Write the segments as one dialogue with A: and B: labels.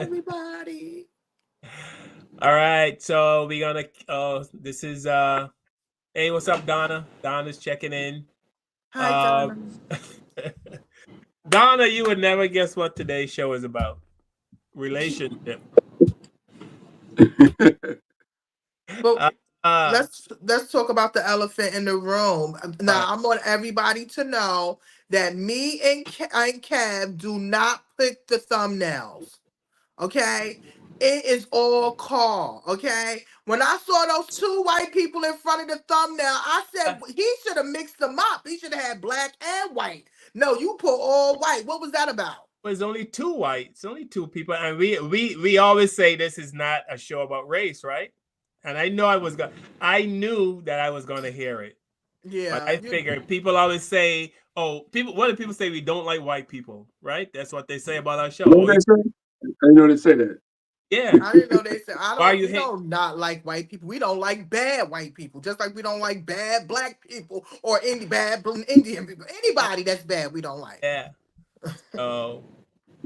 A: Everybody.
B: All right, so we're gonna. This is Hey, what's up, Donna? Donna's checking in.
A: Hi,
B: Um,
A: Donna.
B: Donna, you would never guess what today's show is about. Relationship.
A: But
B: Uh, uh,
A: let's talk about the elephant in the room.
B: all right.
A: Now, I want everybody to know that me and Kev do not pick the thumbnails. Okay, it is all Carl. Okay, when I saw those two white people in front of the thumbnail, I said he should have mixed them up. He should have had black and white. No, you put all white. What was that about?
B: There's only two whites, only two people, and we always say this is not a show about race, right? And I know I knew that I was gonna hear it, but
A: Yeah,
B: I figured people always say, "Oh, people." What do people say? We don't like white people, right? That's what they say about our show.
C: You know
B: Oh,
C: what they say? I know they say that.
B: yeah.
A: I didn't know they said I
B: Why are
A: don't.
B: you
A: We
B: hate?
A: don't not like white people. We don't like bad white people. Just like we don't like bad black people or any bad Indian people. Anybody that's bad, we don't like.
B: Yeah. So,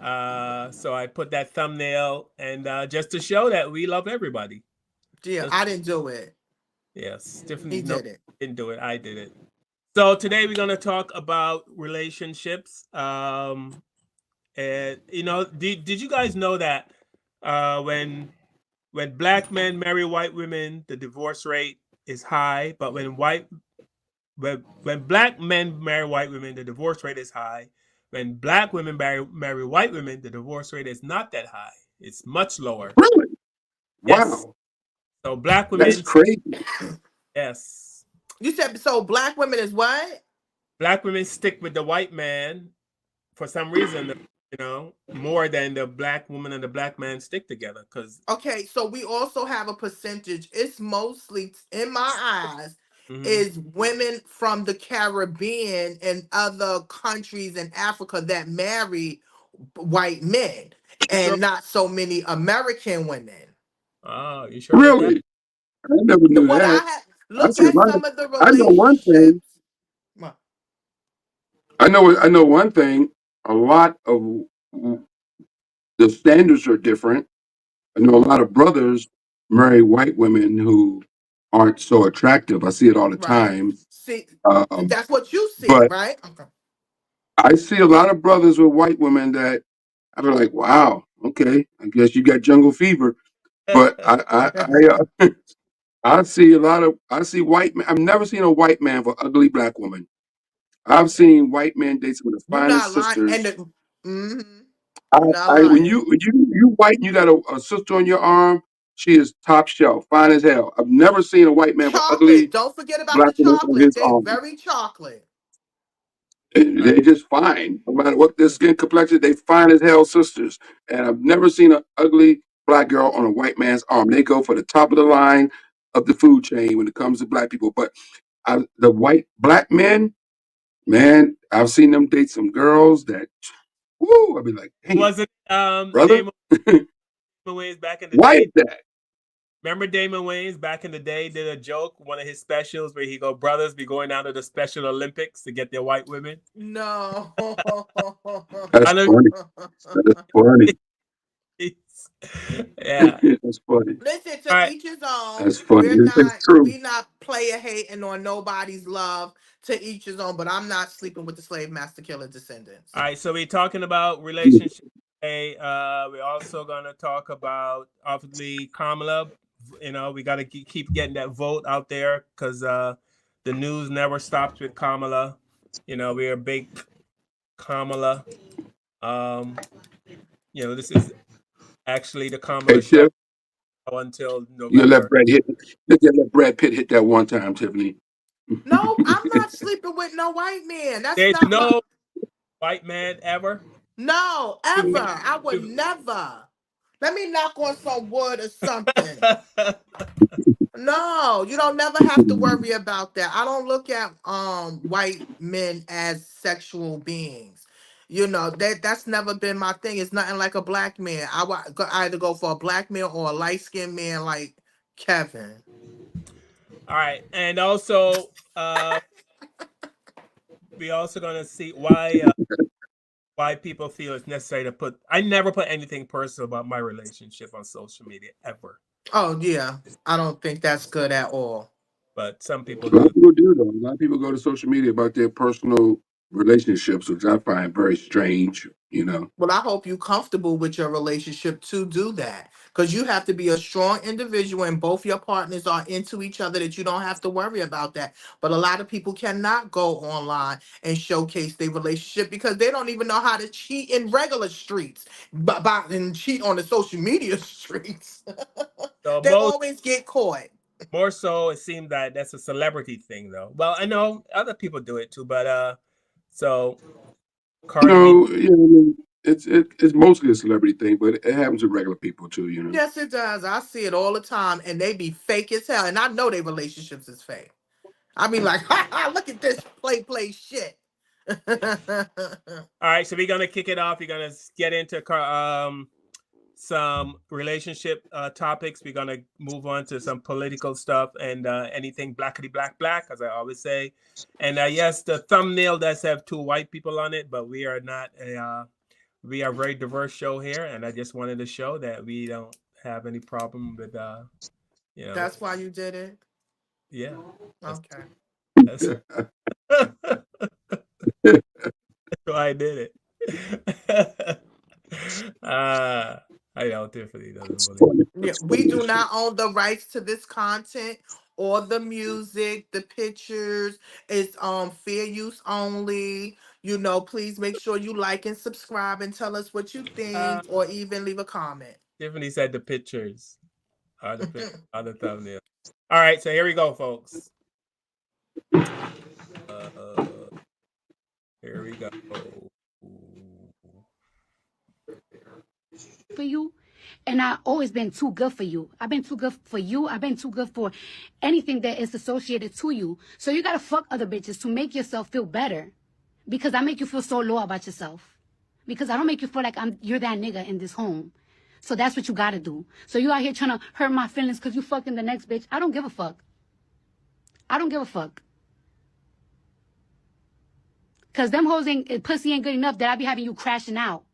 B: so I put that thumbnail, and just to show that we love everybody.
A: Yeah,
B: Just,
A: I didn't do it.
B: yes,
A: He
B: definitely. No,
A: did it.
B: didn't do it. I did it. So today we're gonna talk about relationships. And did you guys know that when black men marry white women, the divorce rate is high, but when black men marry white women, the divorce rate is high. When black women marry white women, the divorce rate is not that high. It's much lower.
C: Really?
B: Yes.
C: Wow.
B: So black
C: That's
B: women,
C: crazy.
B: yes,
A: You said so. Black women is what?
B: black women stick with the white man for some reason. More than the black woman and the black man stick together. Because
A: Okay, so we also have a percentage. It's mostly, in my eyes, is women from the Caribbean and other countries in Africa that marry white men,
B: you sure?
A: and not so many American women.
B: Oh, you sure about that?
C: Really? I never
A: The
C: knew
A: what I
C: that.
A: have
C: I
A: look
C: see a
A: at
C: lot
A: some of the
C: I know one thing.
A: relationships. Well,
C: I know one thing. A lot of the standards are different. I know a lot of brothers marry white women who aren't so attractive. I see it all the
A: right.
C: time.
A: See,
C: Um,
A: that's what you see,
C: but
A: right? Okay.
C: I see a lot of brothers with white women that I be like, wow, okay, I guess you got jungle fever. But I see a lot of I see white men. I've never seen a white man for ugly black woman. I've seen white men date some of the
A: You not
C: finest
A: lying, and
C: sisters.
A: you're not
C: When
A: lying.
C: you white and you got a sister on your arm, she is top shelf, fine as hell. I've never seen a white man with
A: Chocolate.
C: ugly
A: Don't forget about
C: black
A: the
C: woman on
A: chocolate.
C: his
A: They
C: arm.
A: very chocolate.
C: They're just fine, no matter what their skin complexion. They fine as hell sisters, and I've never seen an ugly black girl on a white man's arm. They go for the top of the line of the food chain when it comes to black people. But the white black men, man, I've seen them date some girls that, woo, I'd be like, damn,
B: Was it
C: brother,
B: Damon Wayans back in the
C: why
B: day?
C: is that?
B: Remember Damon Wayans back in the day did a joke, one of his specials where he go, brothers be going down to the Special Olympics to get their white women.
A: No.
C: That's
B: I know.
C: funny. That's funny.
B: Yeah.
C: That's funny.
A: Listen,
B: All
A: to
B: right.
A: each his own.
C: That's funny. It's true.
A: We not player hating on nobody's love. To each his own. But I'm not sleeping with the slave master killer descendants.
B: All right. So we're talking about relationships today. We're also gonna talk about obviously Kamala. We got to keep getting that vote out there because the news never stops with Kamala. We're a big Kamala. Um, this is actually the
C: Hey,
B: Kamala show
C: Tiff,
B: until
C: you gotta let
B: November.
C: Brad Pitt hit that one time, Tiffany.
A: No, I'm not sleeping with no white man. That's
B: There's
A: not my.
B: no white man ever.
A: No, ever. I would never. Let me knock on some wood or something. No, you don't never have to worry about that. I don't look at white men as sexual beings. That's never been my thing. It's nothing like a black man. I would either go for a black man or a light skinned man like Kevin.
B: All right, and also we also gonna see why why people feel it's necessary to put. I never put anything personal about my relationship on social media ever,
A: Oh yeah, I don't think that's good at all.
B: but some people
C: A lot
B: do.
C: of people do though. A lot of people go to social media about their personal relationships, which I find very strange. You know.
A: Well, I hope you're comfortable with your relationship to do that. Because you have to be a strong individual and both your partners are into each other that you don't have to worry about that. But a lot of people cannot go online and showcase their relationship because they don't even know how to cheat in regular streets and cheat on the social media streets.
B: So
A: They always get caught.
B: more so, it seems that that's a celebrity thing, though. Well, I know other people do it too, but so Cardi B.
C: No, yeah, I mean, it's mostly a celebrity thing, but it happens to regular people too. You know.
A: Yes, it does. I see it all the time, and they be fake as hell. And I know their relationships is fake. I mean, like, ha ha, look at this play shit.
B: All right, so we're gonna kick it off. We're gonna get into some relationship topics. We're gonna move on to some political stuff and anything blackity black, as I always say. And yes, the thumbnail does have 2 white people on it, but we are not we are a very diverse show here, and I just wanted to show that we don't have any problem with you know.
A: That's why you did it.
B: Yeah.
A: Okay.
B: That's why I did it. I know Tiffany doesn't believe.
A: Yeah, we do not own the rights to this content or the music, the pictures. It's fair use only. You know, please make sure you like and subscribe and tell us what you think or even leave a comment.
B: Tiffany said the pictures are the thumbnail. All right, so here we go, folks. Here we go.
D: For you, and I've always been too good for you. I've been too good for you. I've been too good for anything that is associated to you. So you gotta fuck other bitches to make yourself feel better, because I make you feel so low about yourself. Because I don't make you feel like you're that nigga in this home. So that's what you gotta do. So you out here trying to hurt my feelings because you fucking the next bitch. I don't give a fuck. I don't give a fuck. Cause them hoes pussy ain't good enough that I be having you crashing out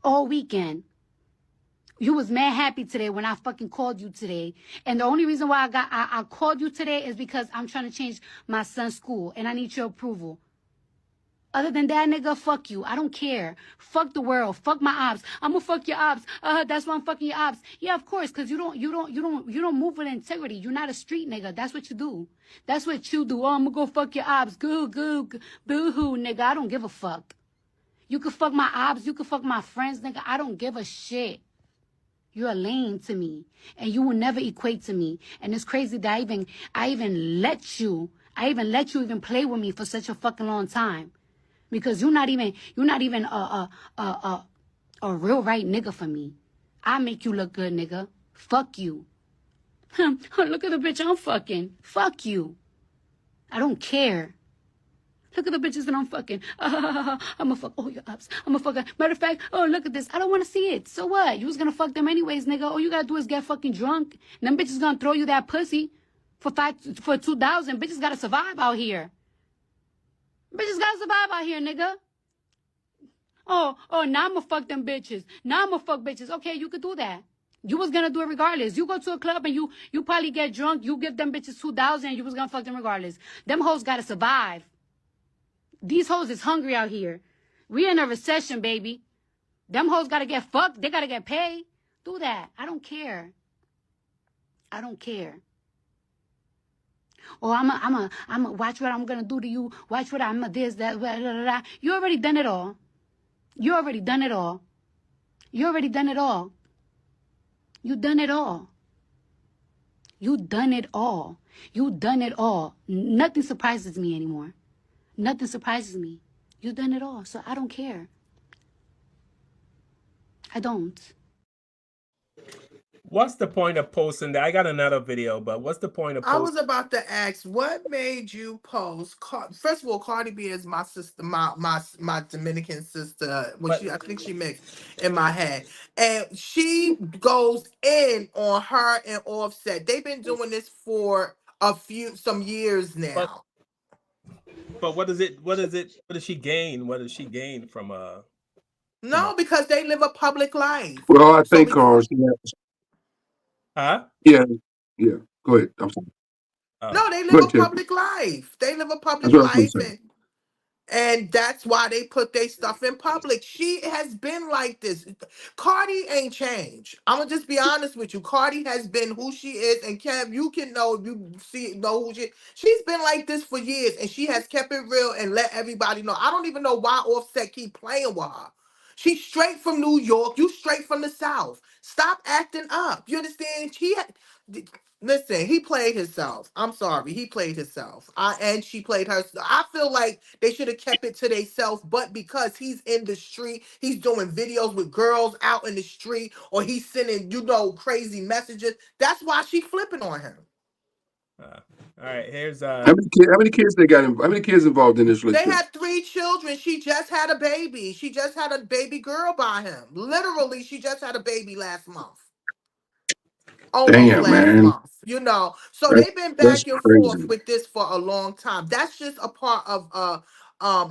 D: all weekend. You was mad happy today when I fucking called you today. And the only reason why I called you today is because I'm trying to change my son's school and I need your approval. Other than that, nigga, fuck you. I don't care. Fuck the world. Fuck my ops. I'm gonna fuck your ops. That's why I'm fucking your ops. Yeah, of course, because you don't move with integrity. You're not a street nigga. That's what you do. That's what you do. Oh, I'm gonna go fuck your ops. Goo, boo-hoo, nigga. I don't give a fuck. You can fuck my ops. You can fuck my friends, nigga. I don't give a shit. You're a lame to me, and you will never equate to me. And it's crazy that I even let you even play with me for such a fucking long time, because you're not even a real right nigga for me. I make you look good, nigga. Fuck you. Look at the bitch I'm fucking. Fuck you. I don't care. Look at the bitches that I'm fucking. I'm gonna fuck all your ups. I'm gonna fuck. Matter of fact, oh, look at this. I don't want to see it. So what? You was gonna fuck them anyways, nigga. All you gotta do is get fucking drunk. And them bitches gonna throw you that pussy for 2,000. Bitches gotta survive out here. Bitches gotta survive out here, nigga. Oh, now I'm gonna fuck them bitches. Now I'm gonna fuck bitches. Okay, you could do that. You was gonna do it regardless. You go to a club and you probably get drunk. You give them bitches 2,000 and you was gonna fuck them regardless. Them hoes gotta survive. These hoes is hungry out here. We in a recession, baby. Them hoes gotta get fucked. They gotta get paid. Do that. I don't care. I don't care. Oh, I'm a watch what I'm gonna do to you. Watch what I'm this, that, blah, blah, blah. You already done it all. You already done it all. You already done it all. You done it all. You done it all. You done it all. Nothing surprises me anymore. Nothing surprises me. You done it all, so I don't care. I don't.
B: What's the point of posting that? I got another video, but what's the point of posting?
A: I was about to ask, what made you post? First of all, Cardi B is my sister, my Dominican sister. I think she mixed in my head, and she goes in on her and Offset. They've been doing this for some years now.
B: But what is it? What is it? What does she gain? What does she gain from
A: No, because they live a public life.
C: Well, I
A: So,
C: think, Carl,
B: huh?
C: yeah, yeah. Go ahead. I'm sorry.
B: Oh,
A: no, they
C: Go
A: live a
C: ahead, Tiff.
A: public life. They live a
C: That's
A: public
C: what I was going to
A: life,
C: say.
A: and that's why they put their stuff in public. She has been like this. Cardi ain't changed. I'm gonna just be honest with you. Cardi has been who she is, and Kev, you can know if you know who she's been like this for years, and she has kept it real and let everybody know. I don't even know why Offset keep playing with her. She's straight from New York. You straight from the South. Stop acting up. You understand? Listen, he played himself. I'm sorry, he played himself. And she played her. I feel like they should have kept it to themselves, but because he's in the street, he's doing videos with girls out in the street, or he's sending, crazy messages. That's why she flipping on him.
B: all right. Here's
C: How many kids they got? How many kids involved in this
A: They
C: relationship?
A: had 3 children. She just had a baby. She just had a baby girl by him. Literally, she just had a baby last month. Almost
C: Damn,
A: last
C: man.
A: month, So
C: That,
A: they've been
C: that's
A: back and forth
C: crazy.
A: with this for a long time. That's just a part of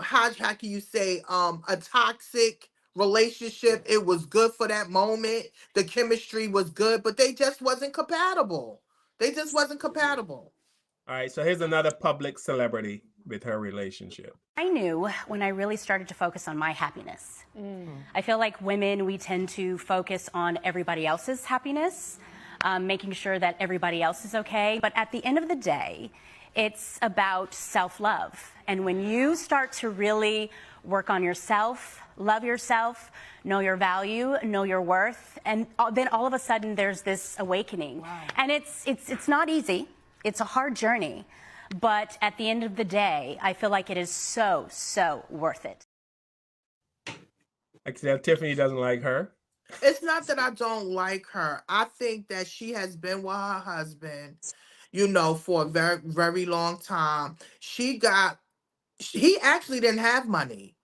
A: how can you say a toxic relationship. It was good for that moment. The chemistry was good, but they just wasn't compatible. They just wasn't compatible.
B: all right. So here's another public celebrity with her relationship.
E: I knew when I really started to focus on my happiness. I feel like women, we tend to focus on everybody else's happiness, making sure that everybody else is okay. But at the end of the day, it's about self-love. And when you start to really work on yourself, love yourself, know your value, know your worth, and then all of a sudden there's this awakening. Wow. And it's not easy. It's a hard journey. But at the end of the day, I feel like it is so, so worth it.
B: I can tell Tiffany doesn't like her.
A: It's not that I don't like her. I think that she has been with her husband, for a very, very long time. He actually didn't have money.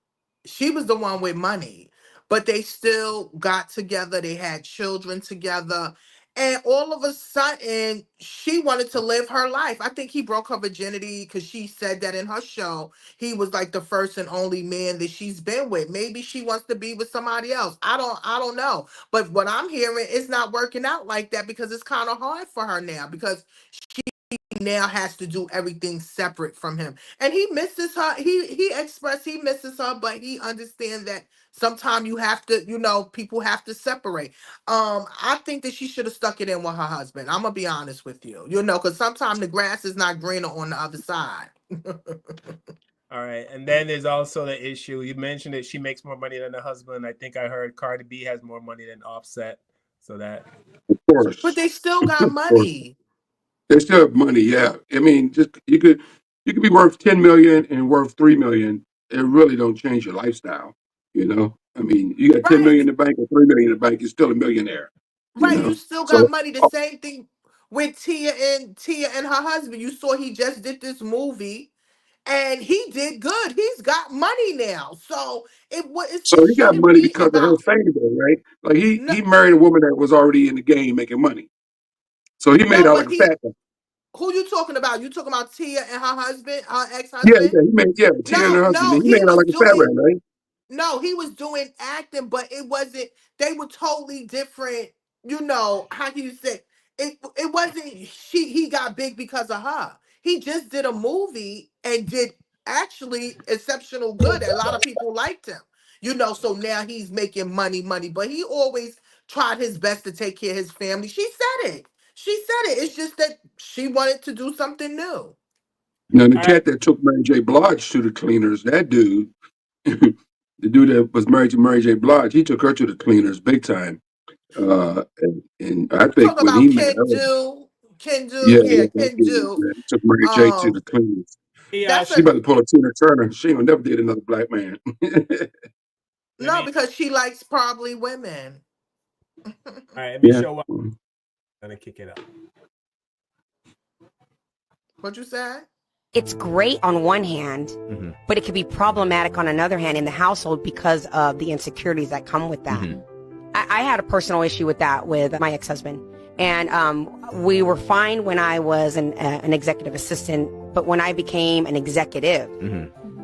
A: She was the one with money, but they still got together. They had children together. And all of a sudden, she wanted to live her life. I think he broke her virginity because she said that in her show. He was like the first and only man that she's been with. Maybe she wants to be with somebody else. I don't know. But what I'm hearing is not working out like that because it's kind of hard for her now because she now has to do everything separate from him, and he misses her. He expressed he misses her, but he understands that sometimes you have to, people have to separate. I think that she should have stuck it in with her husband. I'm gonna be honest with you, because sometimes the grass is not greener on the other side.
B: All right. And then there's also the issue. You mentioned that she makes more money than her husband. I think I heard Cardi B has more money than Offset. So that.
C: Of course.
A: But they still got
C: Of course.
A: money.
C: They still have money, yeah. I mean, just you could be worth 10 million and worth 3 million. It really don't change your lifestyle, I mean, you got 10
A: Right.
C: million in the bank or 3 million in the bank, you're still a millionaire.
A: Right, you still
C: So
A: got money. The same thing with Tia and her husband. You saw he just did this movie, and he did good. He's got money now, so it
C: he got
A: shouldn't
C: money
A: be
C: because of her
A: about
C: fame, though, right? Like
A: no,
C: he married a woman that was already in the game making money, so he made
A: no.
C: out
A: But
C: like a fat guy.
A: who you talking about? You talking about Tia and her husband, her
C: Yeah,
A: ex-husband?
C: Tia and her husband.
A: No,
C: He
A: he
C: made out
A: was
C: like a fat
A: doing.
C: rat, right?
A: No, he was doing acting, but it wasn't. They were totally different. How can you say it? It wasn't. He got big because of her. He just did a movie and did actually exceptional good. A lot of people liked him. So now he's making money. But he always tried his best to take care of his family. She said it. She said it. It's just that she wanted to do something new.
C: Now the
B: All right.
C: cat that took Mary J. Blige to the cleaners, that dude, the dude that was married to Mary J. Blige, he took her to the cleaners big time. And I think
A: Talk
C: when he
A: about
C: met her,
A: Ken
C: yeah,
A: Do, yeah,
C: that
A: Ken
C: dude,
A: Do.
C: man, he took Mary J. to the
A: Um,
C: cleaners.
B: Yeah,
A: that's
C: She
A: a
C: about to pull a Tina Turner. She ain't gonna never date another black man.
B: let
A: no
B: me
A: because she likes probably women.
B: all right, let me
C: Yeah.
B: show why I'm gonna kick it up.
A: What you said?
F: It's great on one hand, but it can be problematic on another hand in the household because of the insecurities that come with that. I had a personal issue with that with my ex-husband. And we were fine when I was an executive assistant But when I became an executive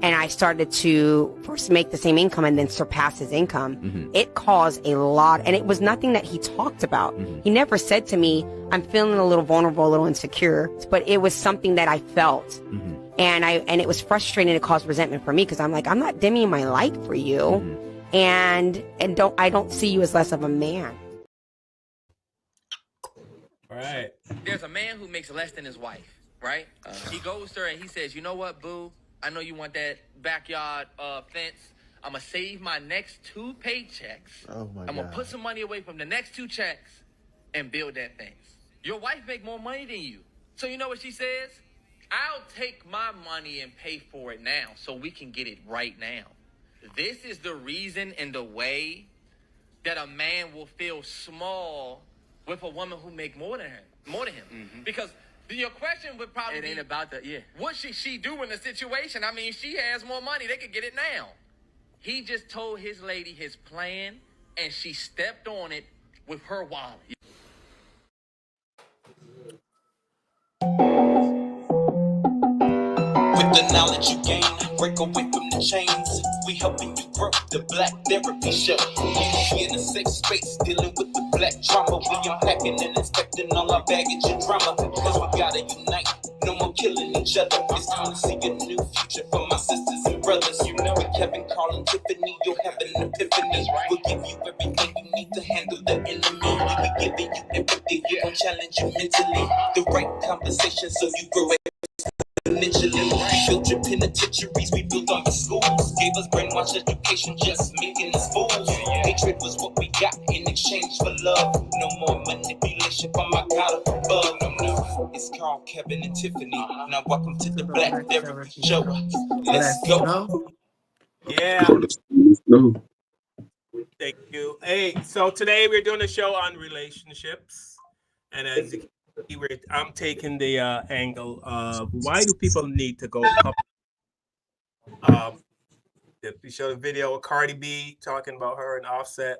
F: and I started to first make the same income and then surpass his income, it caused a lot. And it was nothing that he talked about. He never said to me, I'm feeling a little vulnerable, a little insecure, but it was something that I felt. And it was frustrating. It caused resentment for me because I'm like, I'm not dimming my light for you. And I don't see you as less of a man.
B: All right.
G: There's a man who makes less than his wife, right? He goes to her and he says, you know what, boo? I know you want that backyard fence. I'm going to save my next 2 paychecks. I'm going to put some money away from the next 2 checks and build that fence. Your wife make more money than you. So you know what she says? I'll take my money and pay for it now so we can get it right now. This is the reason and the way that a man will feel small with a woman who make more than him. Because your question would probably be about what should she do in the situation? I mean, she has more money. They could get it now. He just told his lady his plan, and she stepped on it with her wallet.
H: With the knowledge you gain, break away from the chains. We helping you grow the Black Therapy Show. We in a safe space, dealing with the black trauma. We unpacking and inspecting all our baggage and drama. Cause we gotta unite, no more killing each other. It's time to see a new future for my sisters and brothers. You know it, Kevin, Carl, and Tiffany, you'll have an epiphany. We'll give you everything you need to handle the enemy. We're giving you empathy, we gon' challenge you mentally. The right conversation so you grow exponentially. Filter penitentiaries, we built on the schools. Gave us brainwashed education, just making us fools. Hatred was what we got in exchange for love. No more manipulation from my God up above. No, it's called Kevin and Tiffany. Now welcome to the Black Therapy Show. Let's go.
B: Yeah.
C: Let's go.
B: Thank you. Hey, so today we're doing a show on relationships. And as you can see, I'm taking the angle of why do people need to go public? We showed a video of Cardi B talking about her and Offset.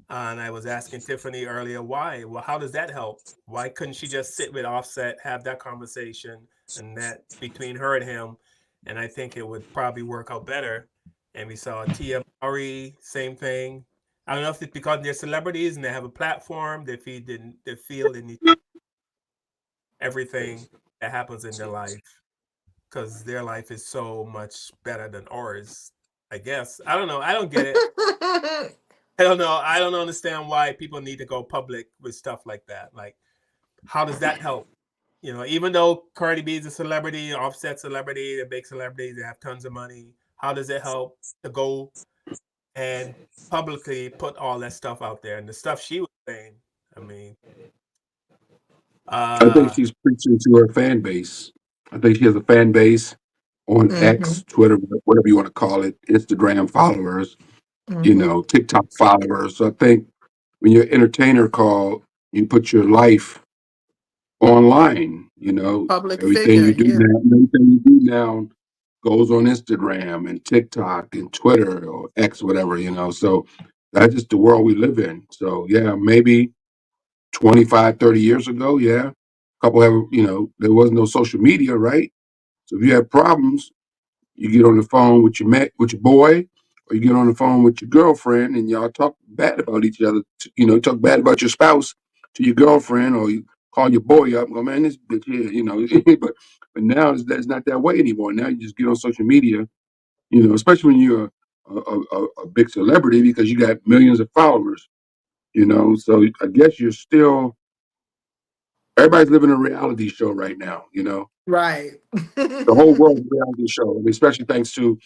B: And I was asking Tiffany earlier, why? Well, how does that help? Why couldn't she just sit with Offset, have that conversation, and that between her and him? And I think it would probably work out better. And we saw Tia Mowry, same thing. I don't know if it's because they're celebrities and they have a platform, they feel they need everything that happens in their life because their life is so much better than ours, I guess. I don't know. I don't get it. I don't know. I don't understand why people need to go public with stuff like that. Like, how does that help? You know, even though Cardi B is a celebrity, Offset celebrity, they're big celebrities, they have tons of money. How does it help to go and publicly put all that stuff out there? And the stuff she was saying, I mean,
C: I think she's preaching to her fan base. I think she has a fan base on X, Twitter, whatever you want to call it, Instagram followers, you know, TikTok followers. So I think when you're an entertainer call, you put your life online, you know,
A: Public
C: everything you
A: figure,
C: do
A: yeah.
C: now, everything you do now goes on Instagram and TikTok and Twitter or X, whatever, you know. So that's just the world we live in. So yeah, maybe 25, 30 years ago, yeah, a couple have, you know, there was no social media, right? So if you have problems, you get on the phone with your boy, or you get on the phone with your girlfriend, and y'all talk bad about each other. You know, talk bad about your spouse to your girlfriend, or you call your boy up and go, man, this bitch here, you know. but now that's not that way anymore. Now you just get on social media, you know, especially when you're a big celebrity because you got millions of followers, you know. So I guess you're still everybody's living a reality show right now, you know.
A: Right.
C: The whole world's a reality show, I mean, especially thanks to,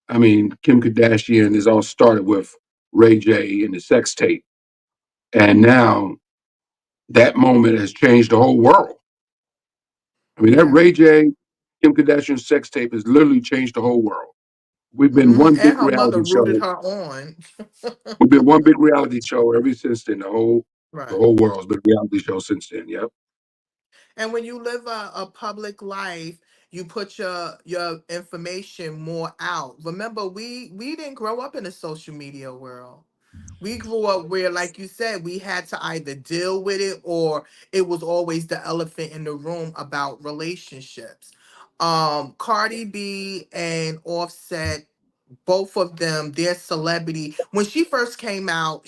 C: I mean, Kim Kardashian is all started with Ray J and the sex tape. And now that moment has changed the whole world. I mean, that
A: Yeah.
C: Ray J, Kim Kardashian sex tape has literally changed the whole world. We've been one big
A: And her mother
C: reality show.
A: rooted her on.
C: We've been one big reality show ever since then. The
A: Right.
C: whole world's been a reality show since then. Yep.
A: And when you live a public life, you put your information more out. Remember, we didn't grow up in a social media world. We grew up where, like you said, we had to either deal with it or it was always the elephant in the room about relationships. Cardi B and Offset, both of them, their celebrity. When she first came out,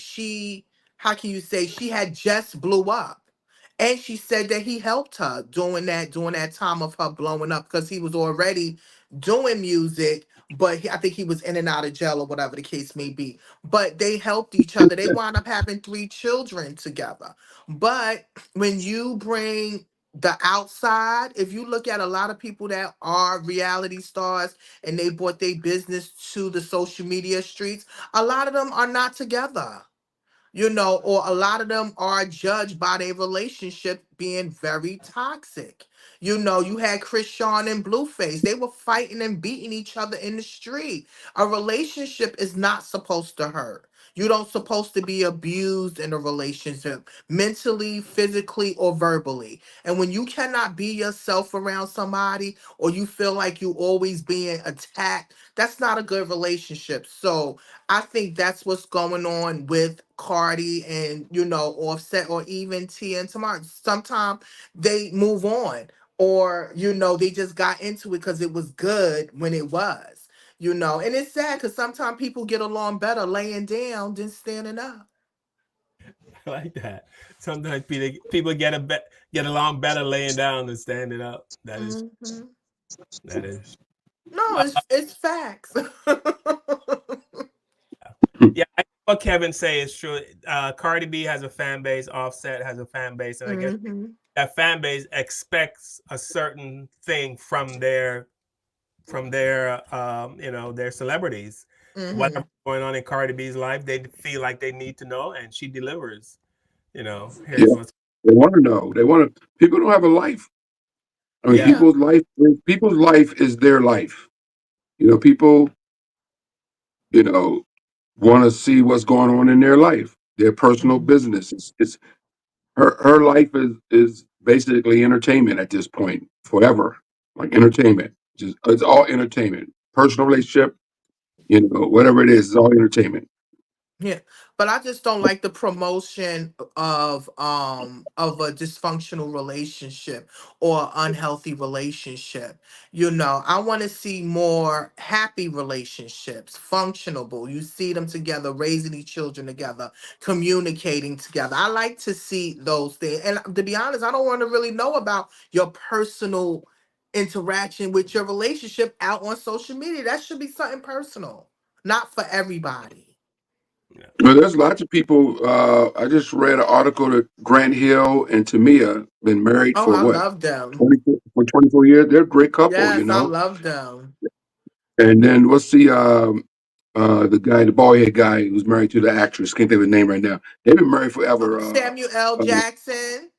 A: how can you say, she had just blew up. And she said that he helped her during that time of her blowing up, because he was already doing music, but I think he was in and out of jail or whatever the case may be. But they helped each other. They wound up having 3 children together. But when you bring the outside, if you look at a lot of people that are reality stars and they brought their business to the social media streets, a lot of them are not together, or a lot of them are judged by their relationship being very toxic. You had Chris Sean and Blueface. They were fighting and beating each other in the street. A relationship is not supposed to hurt. You don't supposed to be abused in a relationship, mentally, physically, or verbally. And when you cannot be yourself around somebody, or you feel like you always being attacked, that's not a good relationship. So I think that's what's going on with Cardi and Offset, or even Tia and Tamar. Sometimes they move on, or they just got into it because it was good when it was. And it's sad because sometimes people get along better laying down than standing up.
B: I like that. Sometimes people get along better laying down than standing up. That is
A: Mhm.
B: that is.
A: No,
B: Uh,
A: it's facts.
B: yeah, I think what Kevin say is true. Cardi B has a fan base. Offset has a fan base, and I guess
A: Hmm.
B: that fan base expects a certain thing from their celebrities.
A: Hmm.
B: Whatever's going on in Cardi B's life, they feel like they need to know, and she delivers.
C: Yeah,
B: Here's what's
C: they want to know. They want to. People don't have a life. I mean,
B: yeah.
A: Yeah.
C: people's life is their life. People, you know, want to see what's going on in their life, their personal
A: Mhm.
C: business. It's her life is basically entertainment at this point, forever, like entertainment. Just it's all entertainment. Personal relationship, whatever it is, it's all entertainment.
A: Yeah, but I just don't like the promotion of a dysfunctional relationship or unhealthy relationship. I want to see more happy relationships, functionable. You see them together, raising these children together, communicating together. I like to see those things. And to be honest, I don't want to really know about your personal interaction with your relationship out on social media. That should be something personal, not for everybody.
B: Yeah.
C: Well, there's lots of people. I just read an article that Grant Hill and Tamia been married
A: Oh,
C: for
A: I
C: what
A: love them.
C: 24 years. They're a great couple.
A: Yes, I love them.
C: And then what's the guy, the bald head guy who's married to the actress? Can't think of his name right now. They've been married forever.
A: Samuel L.
C: Uh,
A: Jackson.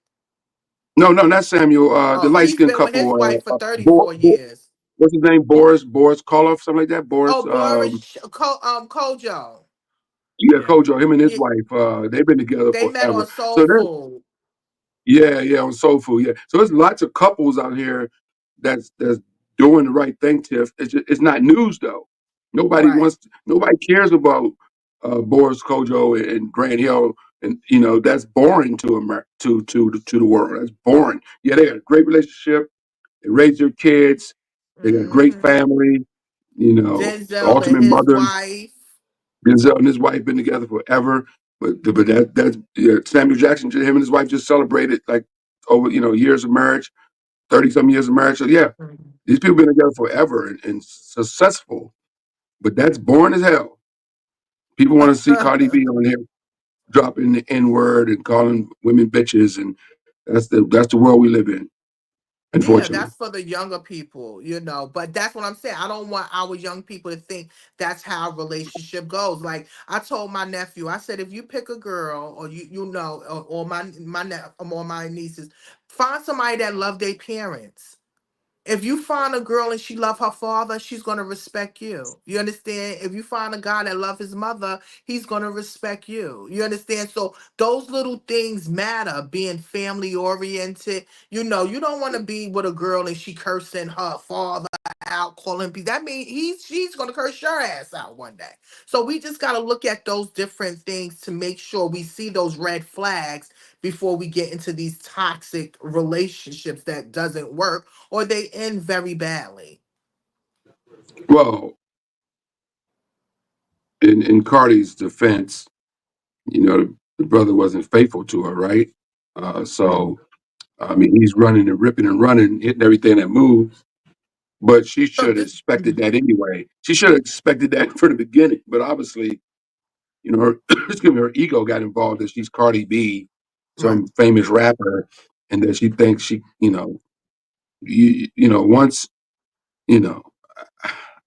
C: no, no, not Samuel. The
A: Oh,
C: light
A: he's
C: skinned
A: been with his
C: couple.
A: wife for 34 years.
C: What's his name? Boris Karloff, something like that. Boris.
A: Oh, Kojo.
C: Yeah,
B: Yeah.
C: Kojo. Him and his
A: Yeah,
C: wife. They've been together
A: they met on
C: forever.
A: Soul
C: So they're
A: Food.
C: yeah, on Soul Food. Yeah. So there's lots of couples out here that's doing the right thing, Tiff. It's not news though.
A: Right.
C: Nobody cares about Boris Kojo and Grant Hill, and that's boring to to the world. That's boring. Yeah, they got a great relationship. They raise their kids. They got a great
A: Hmm.
C: family.
A: Denzel and
C: Ultimate
A: his
C: mothers.
A: wife.
C: Denzel and his wife been together forever. But that's yeah, Samuel Jackson. Him and his wife just celebrated like over years of marriage, 30 some years of marriage. So yeah,
A: Mhm.
C: these people been together forever and successful. But that's boring as hell. People want to see Cardi B on here dropping the N word and calling women bitches, and that's the world we live in.
A: Yeah,
C: Unfortunately.
A: that's for the younger people. But that's what I'm saying. I don't want our young people to think that's how a relationship goes. Like I told my nephew, I said, if you pick a girl, or or or my nieces, find somebody that love their parents. If you find a girl and she love her father, she's gonna respect you. You understand? If you find a guy that love his mother, he's gonna respect you. You understand? So those little things matter. Being family oriented. You don't want to be with a girl and she cursing her father out, calling people. That means she's gonna curse your ass out one day. So we just gotta look at those different things to make sure we see those red flags before we get into these toxic relationships that doesn't work, or they end very badly.
C: Well, in Cardi's defense, the brother wasn't faithful to her, right? So I mean, he's running and ripping and running, hitting everything that moves. But she
A: So
C: should have
A: this,
C: expected that anyway. She should have expected that from the beginning. But obviously, her excuse me, her ego got involved that she's Cardi B,
A: right.
C: some famous rapper, and that she thinks she, once, you know,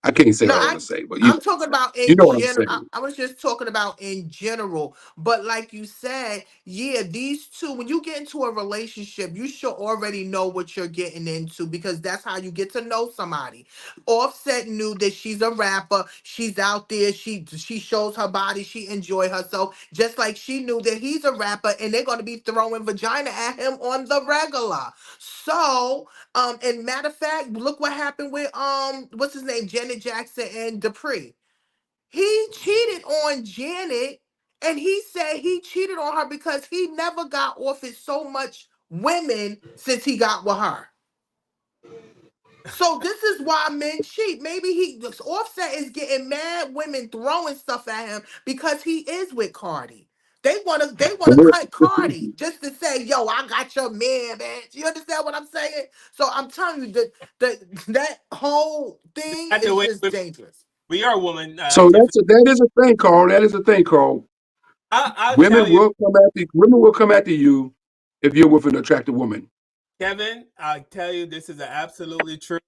C: I can't say
A: No,
C: what I want to say, but
A: I'm talking about
C: you
A: in
C: know what I'm
A: general.
C: saying.
A: I was just talking about in general. But like you said, yeah, these two, when you get into a relationship, you should already know what you're getting into because that's how you get to know somebody. Offset knew that she's a rapper. She's out there. She shows her body. She enjoy herself. Just like she knew that he's a rapper and they're going to be throwing vagina at him on the regular. So and matter of fact, look what happened with what's his name, Janet Jackson and Dupree. He cheated on Janet, and he said he cheated on her because he never got offered so much women since he got with her. So this is why men cheat. Maybe Offset is getting mad women throwing stuff at him because he is with Cardi. They wanna cut Cardi just to say, yo, I got your man, man. You understand what I'm saying? So I'm telling you that whole thing
B: That's the
A: is
B: way
A: just dangerous.
B: we are, woman.
C: So
B: Tiffany.
C: that is a thing, Carl. That is a thing, Carl.
B: I'll tell you,
C: Women will come after you if you're with an attractive woman.
B: Kevin. I'll tell you, this is absolutely true.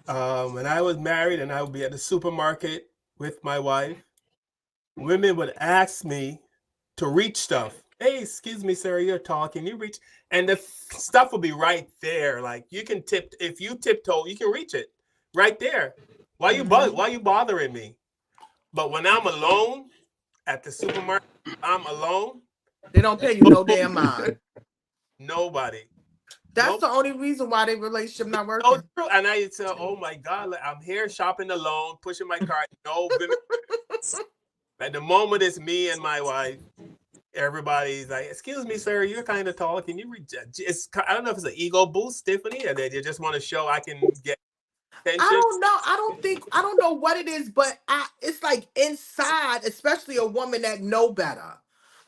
B: When I was married and I would be at the supermarket with my wife, women would ask me to reach stuff. Hey, excuse me, sir, you're talking. You reach, and the stuff will be right there. Like you can if you tiptoe, you can reach it right there. Why you bothering me? But when I'm alone at the supermarket, I'm alone.
A: They don't pay you no damn mind.
B: Nobody.
A: That's
B: Nope.
A: the only reason why their relationship not
B: Oh,
A: working.
B: true. And I say, oh my God, like, I'm here shopping alone, pushing my cart. No women. At the moment it's me and my wife, everybody's like, excuse me, sir, you're kind of tall. Can you I don't know if it's an ego boost, Tiffany, or they just want to show I can get attention.
A: I don't know. I don't know what it is, but it's like inside, especially a woman that know better.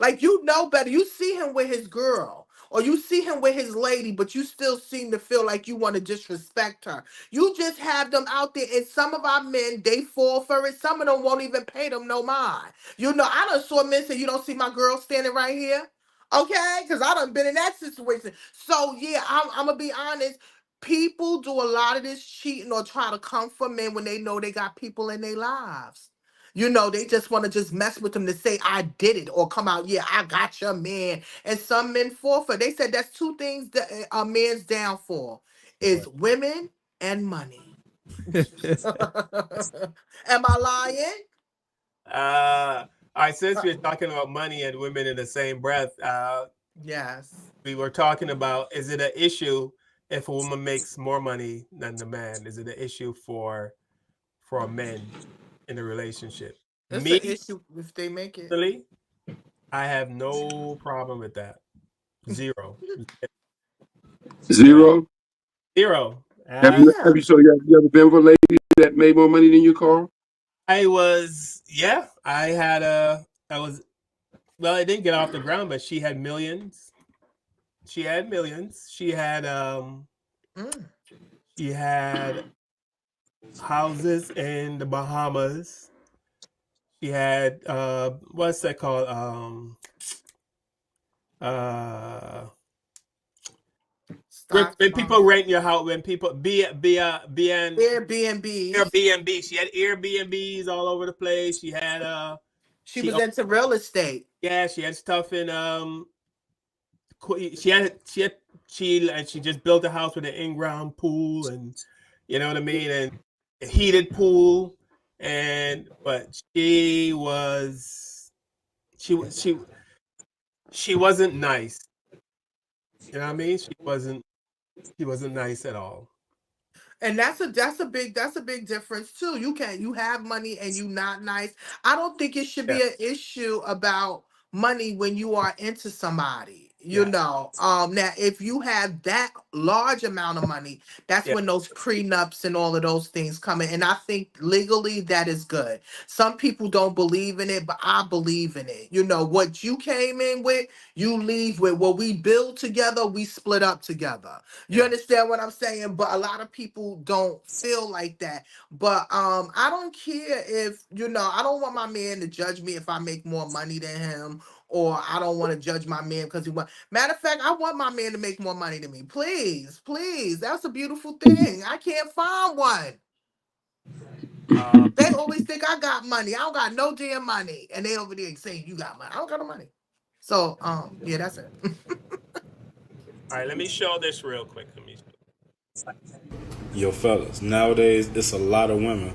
A: Like you know better. You see him with his girl, or you see him with his lady, but you still seem to feel like you want to disrespect her. You just have them out there, and some of our men, they fall for it. Some of them won't even pay them no mind. I done saw men say, you don't see my girl standing right here? Okay? Because I done been in that situation. So yeah, I'm gonna be honest. People do a lot of this cheating or try to come for men when they know they got people in their lives. They just want to just mess with them to say I did it or come out, yeah, I got your man. And some men fall for. They said that's two things that a man's downfall is women and money. Am I lying?
B: All right, since we're talking about money and women in the same breath,
A: Yes.
B: we were talking about, is it an issue if a woman makes more money than the man? Is it an issue for men in a relationship?
A: It's
B: Me,
A: an issue if they make it.
B: personally, I have no problem with that. Zero.
C: Zero.
B: Zero.
C: Have you ever been with a lady that made more money than you, Carl?
B: I didn't get off the ground, but she had millions. She had houses in the Bahamas. She had what's that called? When people rent your house, when people Airbnb. She had Airbnbs all over the place. She had
A: she was into real estate.
B: Yeah, she had stuff in she just built a house with an in-ground pool, and you know what I mean, and a heated pool, but she wasn't nice. You know what I mean? She wasn't nice at all.
A: And that's a big difference too. You have money and you not nice. I don't think it should be an issue about money when you are into somebody. You
B: Yeah.
A: know, now if you have that large amount of money, that's
B: Yeah.
A: when those prenups and all of those things come in. And I think legally that is good. Some people don't believe in it, but I believe in it. You know, what you came in with, you leave with. What we build together, we split up together. You
B: Yeah.
A: understand what I'm saying? But a lot of people don't feel like that. But I don't care if, you know, I don't want my man to judge me if I make more money than him, or I don't want to judge my man because he want. Matter of fact, I want my man to make more money than me. Please, please. That's a beautiful thing. I can't find one. They always think I got money. I don't got no damn money. And they over there saying you got money. I don't got no money. So, yeah, that's it.
B: All right, let me show this real quick.
I: Yo, fellas, nowadays it's a lot of women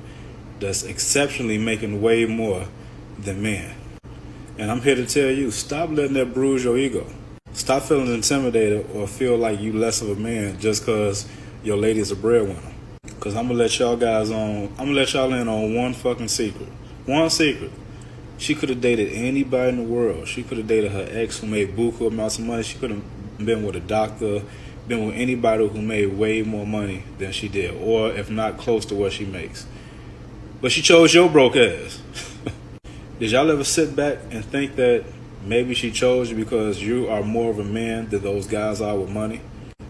I: that's exceptionally making way more than men. And I'm here to tell you, stop letting that bruise your ego. Stop feeling intimidated or feel like you less of a man just because your lady is a breadwinner. Because I'm going to let y'all in on one fucking secret. One secret. She could have dated anybody in the world. She could have dated her ex who made buku amounts of money. She could have been with a doctor, been with anybody who made way more money than she did, or if not close to what she makes. But she chose your broke ass. Did y'all ever sit back and think that maybe she chose you because you are more of a man than those guys are with money?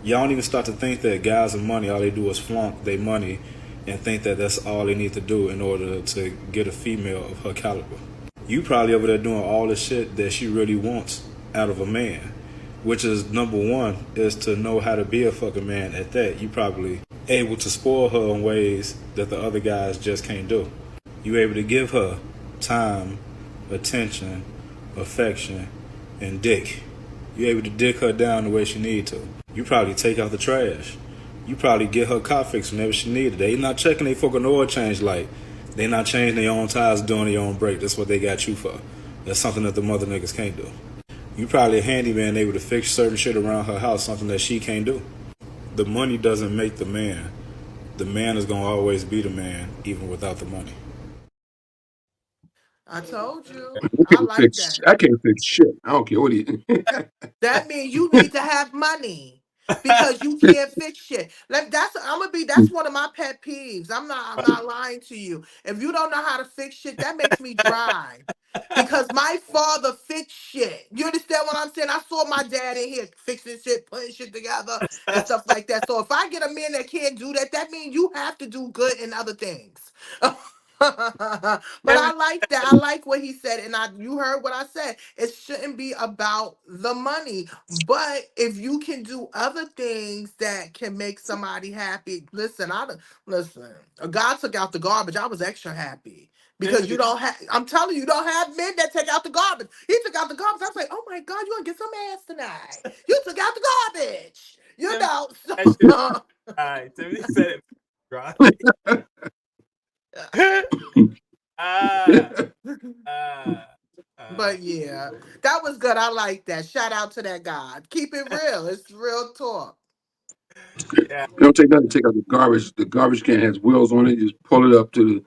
I: Y'all don't even start to think that guys with money, all they do is flaunt their money and think that that's all they need to do in order to get a female of her caliber. You probably over there doing all the shit that she really wants out of a man, which is number one, is to know how to be a fucking man at that. You probably able to spoil her in ways that the other guys just can't do. You able to give her time, attention, affection, and dick. You able to dick her down the way she need to. You probably take out the trash. You probably get her car fixed whenever she needed. They not checking their fucking oil change light. They not changing their own tires, doing their own brake. That's what they got you for. That's something that the mother niggas can't do. You probably a handyman able to fix certain shit around her house, something that she can't do. The money doesn't make the man. The man is going to always be the man, even without the money.
A: I told you.
C: I
A: I
C: can't
A: like
C: fix.
A: that.
C: I can't fix shit. I don't care what he.
A: That means you need to have money because you can't fix shit. That's one of my pet peeves. I'm not lying to you. If you don't know how to fix shit, that makes me dry. Because my father fixed shit. You understand what I'm saying? I saw my dad in here fixing shit, putting shit together and stuff like that. So if I get a man that can't do that, that means you have to do good in other things. But I like that. I like what he said, and you heard what I said. It shouldn't be about the money, but if you can do other things that can make somebody happy, listen. Listen. God took out the garbage. I was extra happy because you don't have. I'm telling you, you don't have men that take out the garbage. He took out the garbage. I was like, oh my God, you gonna get some ass tonight? You took out the garbage. You know. So,
B: All right, Timothy said it. Right.
A: But yeah, that was good. I like that. Shout out to that guy. Keep it real. It's real talk.
B: Yeah.
C: It don't take nothing to take out the garbage. The garbage can has wheels on it. You just pull it up to the.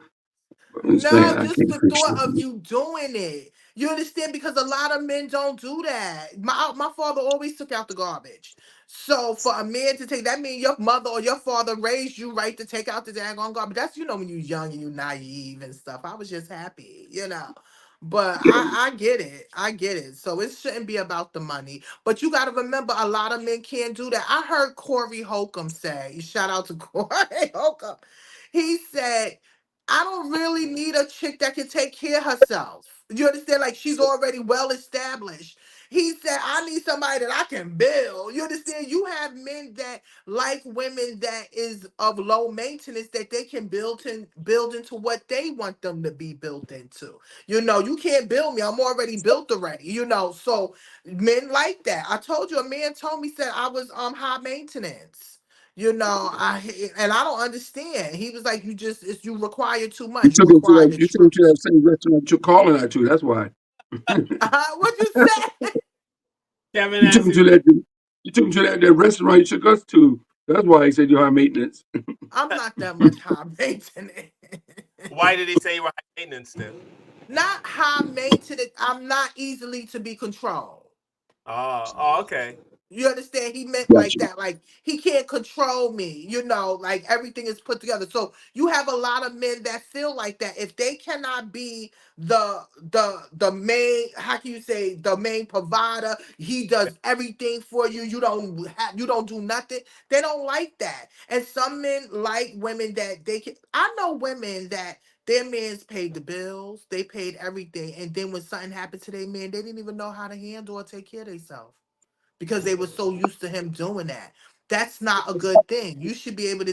C: I'm saying
A: No,
C: I
A: just
C: can't
A: the
C: fix
A: thought of
C: shit.
A: you doing it. You understand? Because a lot of men don't do that. My father always took out the garbage. So for a man to take that means your mother or your father raised you right to take out the daggone garbage. That's when you're young and you naive and stuff. I was just happy, you know. But I get it. I get it. So it shouldn't be about the money. But you got to remember, a lot of men can't do that. I heard Corey Holcomb say, shout out to Corey Holcomb. He said, I don't really need a chick that can take care of herself. You understand? Like she's already well established. He said, I need somebody that I can build. You understand? You have men that like women that is of low maintenance that they can build into what they want them to be built into. You know, you can't build me. I'm already built already. You know, so men like that. I told you, a man told me said I was high maintenance. You know, I don't understand. He was like, you require too
C: You
A: much. You
C: took him to
A: require
C: that.
A: the
C: You took him to
A: truth.
C: that same restaurant you're calling out to. That's why.
A: What'd you say?
B: Kevin
C: You took him to that. You took him to that restaurant you took us to. That's why he said you're high maintenance.
A: I'm not that much high maintenance.
B: Why did he say you were high maintenance then?
A: Not high maintenance. I'm not easily to be controlled.
B: Oh, okay.
A: You understand? He meant like
C: Gotcha.
A: that. Like he can't control me, like everything is put together. So you have a lot of men that feel like that. If they cannot be the main, how can you say, the main provider, he does everything for you. You don't do nothing. They don't like that. And some men like women that they can. I know women that their men's paid the bills, they paid everything, and then when something happened to their man, they didn't even know how to handle or take care of themselves because they were so used to him doing that. That's not a good thing. Y'all should be able to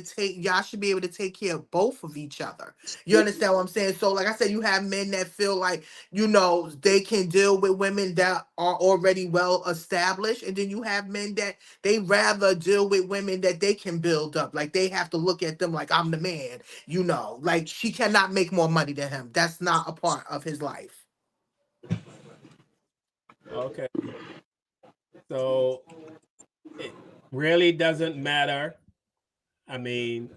A: take care of both of each other. You understand what I'm saying? So, like I said, you have men that feel like, they can deal with women that are already well established. And then you have men that they rather deal with women that they can build up. Like they have to look at them like, I'm the man, like she cannot make more money than him. That's not a part of his life.
B: Okay. So it really doesn't matter. I mean,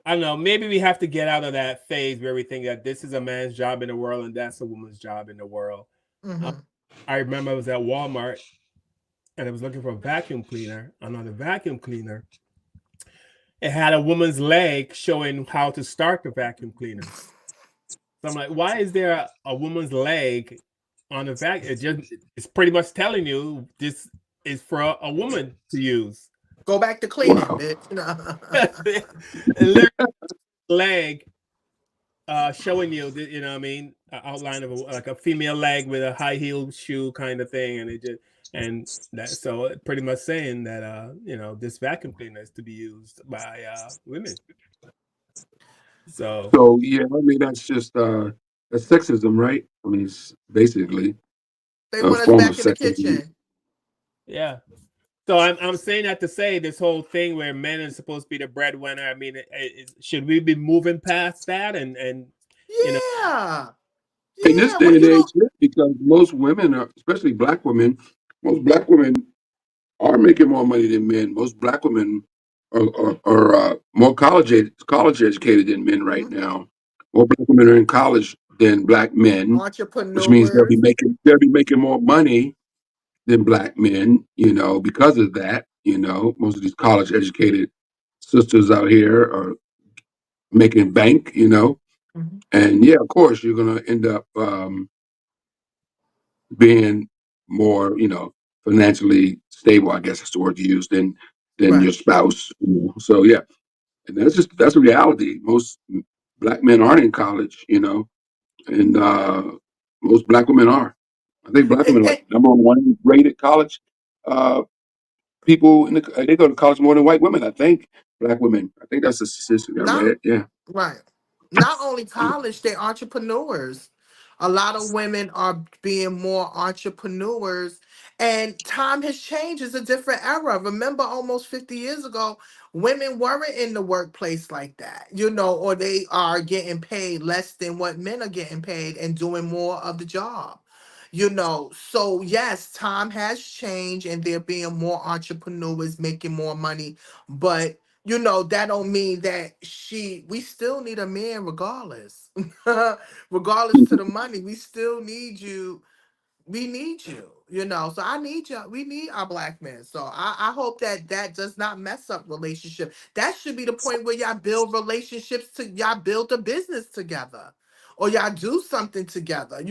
B: I don't know. Maybe we have to get out of that phase where we think that this is a man's job in the world and that's a woman's job in the world.
A: Mhm.
B: I remember I was at Walmart and I was looking for a vacuum cleaner. And on the vacuum cleaner, it had a woman's leg showing how to start the vacuum cleaner. So I'm like, why is there a woman's leg on the vacuum? It's pretty much telling you this is for a woman to use.
A: Go back to cleaning,
C: Wow.
A: bitch.
B: Literally leg showing you, what I mean, an outline of like a female leg with a high heel shoe kind of thing, and so pretty much saying that this vacuum cleaner is to be used by women. So
C: Yeah, I mean that's just that's sexism, right? I mean, it's basically
A: They
C: a
A: want us
C: form of
A: back in the
C: sexism.
A: kitchen.
B: yeah. So I'm saying that to say this whole thing where men are supposed to be the breadwinner. I mean, should we be moving past that and
A: Yeah.
C: In this
A: Yeah.
C: day and age, yeah, because most women are, especially most black women are making more money than men. Most black women are more college educated than men right now. More black women are in college than black men, which means
A: Entrepreneurs.
C: they'll be making more money than black men. Because of that. Most of these college educated sisters out here are making bank.
A: Mhm.
C: And yeah, of course, you're gonna end up being more, financially stable, I guess is the word you use, than your
A: Right.
C: spouse. So yeah, and that's a reality. Most black men aren't in college, and most black women are. I think black
A: And,
C: women are like
A: and
C: number one rated college people they go to college more than white women. I think black women. I think that's a statistic I
A: not
C: read. Yeah.
A: right. Not only college, they're entrepreneurs. A lot of women are being more entrepreneurs, and time has changed. It's a different era. Remember, almost 50 years ago, women weren't in the workplace like that, or they are getting paid less than what men are getting paid and doing more of the job. So yes, time has changed and they're being more entrepreneurs, making more money, but that don't mean that we still need a man regardless. Regardless to the money, we still need you. We need you, So I need you. We need our black men. So I hope that does not mess up relationship. That should be the point where y'all build relationships y'all build a business together. Or y'all do something together,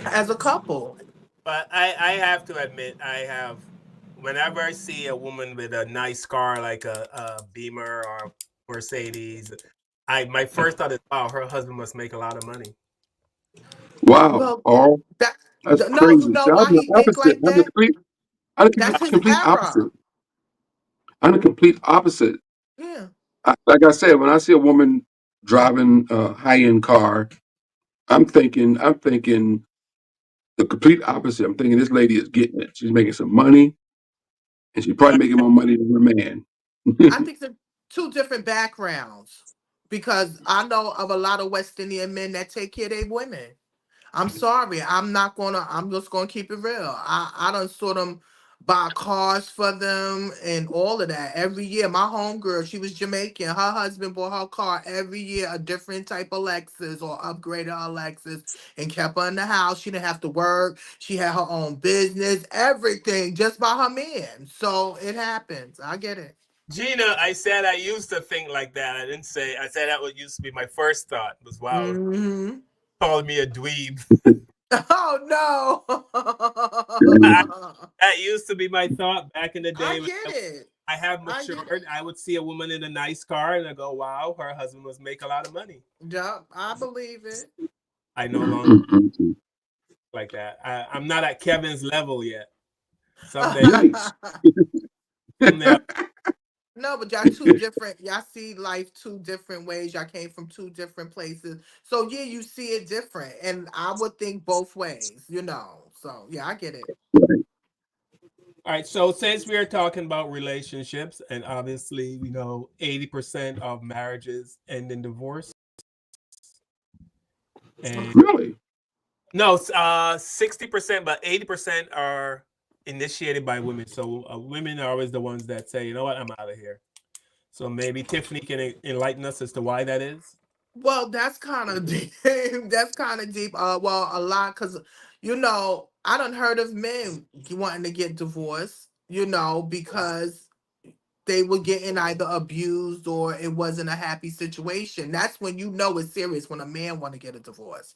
A: as a couple.
B: But I have to admit, whenever I see a woman with a nice car like a Beamer or Mercedes, my first thought is, wow, her husband must make a lot of money.
C: Wow.
A: Well,
C: Oh,
A: that
C: that's
A: no, you
C: crazy.
A: know
C: See, I'm
A: why
C: the
A: he think
C: opposite.
A: like that? That's his
C: Complete
A: era.
C: opposite. I'm the complete opposite.
A: Yeah.
C: Like I said, when I see a woman driving a high-end car, I'm thinking the complete opposite. I'm thinking this lady is getting it. She's making some money, and she's probably making more money than her man.
A: I think they're two different backgrounds because I know of a lot of West Indian men that take care of their women. I'm sorry. I'm just gonna keep it real. I done saw them buy cars for them and all of that every year. My homegirl, she was Jamaican. Her husband bought her car every year, a different type of Lexus, or upgraded her Lexus and kept her in the house. She didn't have to work. She had her own business, everything just by her man. So it happens. I get it.
B: Gina, I said I used to think like that. I didn't say. I said that would used to be my first thought. Was wow,
A: Mm-hmm.
B: calling me a dweeb.
A: Oh no.
B: That used to be my thought back in the day.
A: I get it.
B: I have
A: I get
B: matured. I would see a woman in a nice car and I go, wow, her husband must make a lot of money.
A: Yeah, I believe it.
B: I no longer like that. I'm not at Kevin's level yet. Someday. someday
A: No, but y'all two different. Y'all see life two different ways. Y'all came from two different places. So yeah, you see it different. And I would think both ways, you know. So yeah, I get it.
B: All right. So since we are talking about relationships, and obviously we know 80% of marriages end in divorce. And
C: Really?
B: no, 60%, but 80% are initiated by women. So women are always the ones that say, you know what, I'm out of here. So maybe Tiffany can enlighten us as to why that is.
A: Well, that's kind of deep. That's kind of deep. Well, a lot, because you know, I done heard of men wanting to get divorced, you know, because they were getting either abused or it wasn't a happy situation. That's when you know it's serious, when a man want to get a divorce.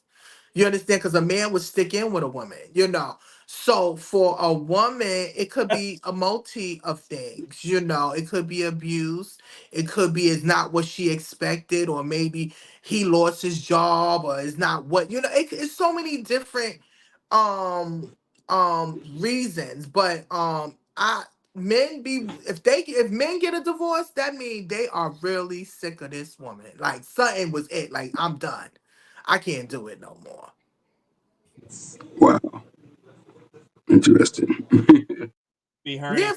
A: You understand? Because a man would stick in with a woman, you know. So for a woman, it could be a multi of things, you know. It could be abuse. It could be it's not what she expected, or maybe he lost his job, or it's not what, you know. It's so many different um reasons. But I men be if men get a divorce, that means they are really sick of this woman. Like something was it. Like, I'm done. I can't do it no more.
C: Wow. Interesting.
B: Be
A: Yeah,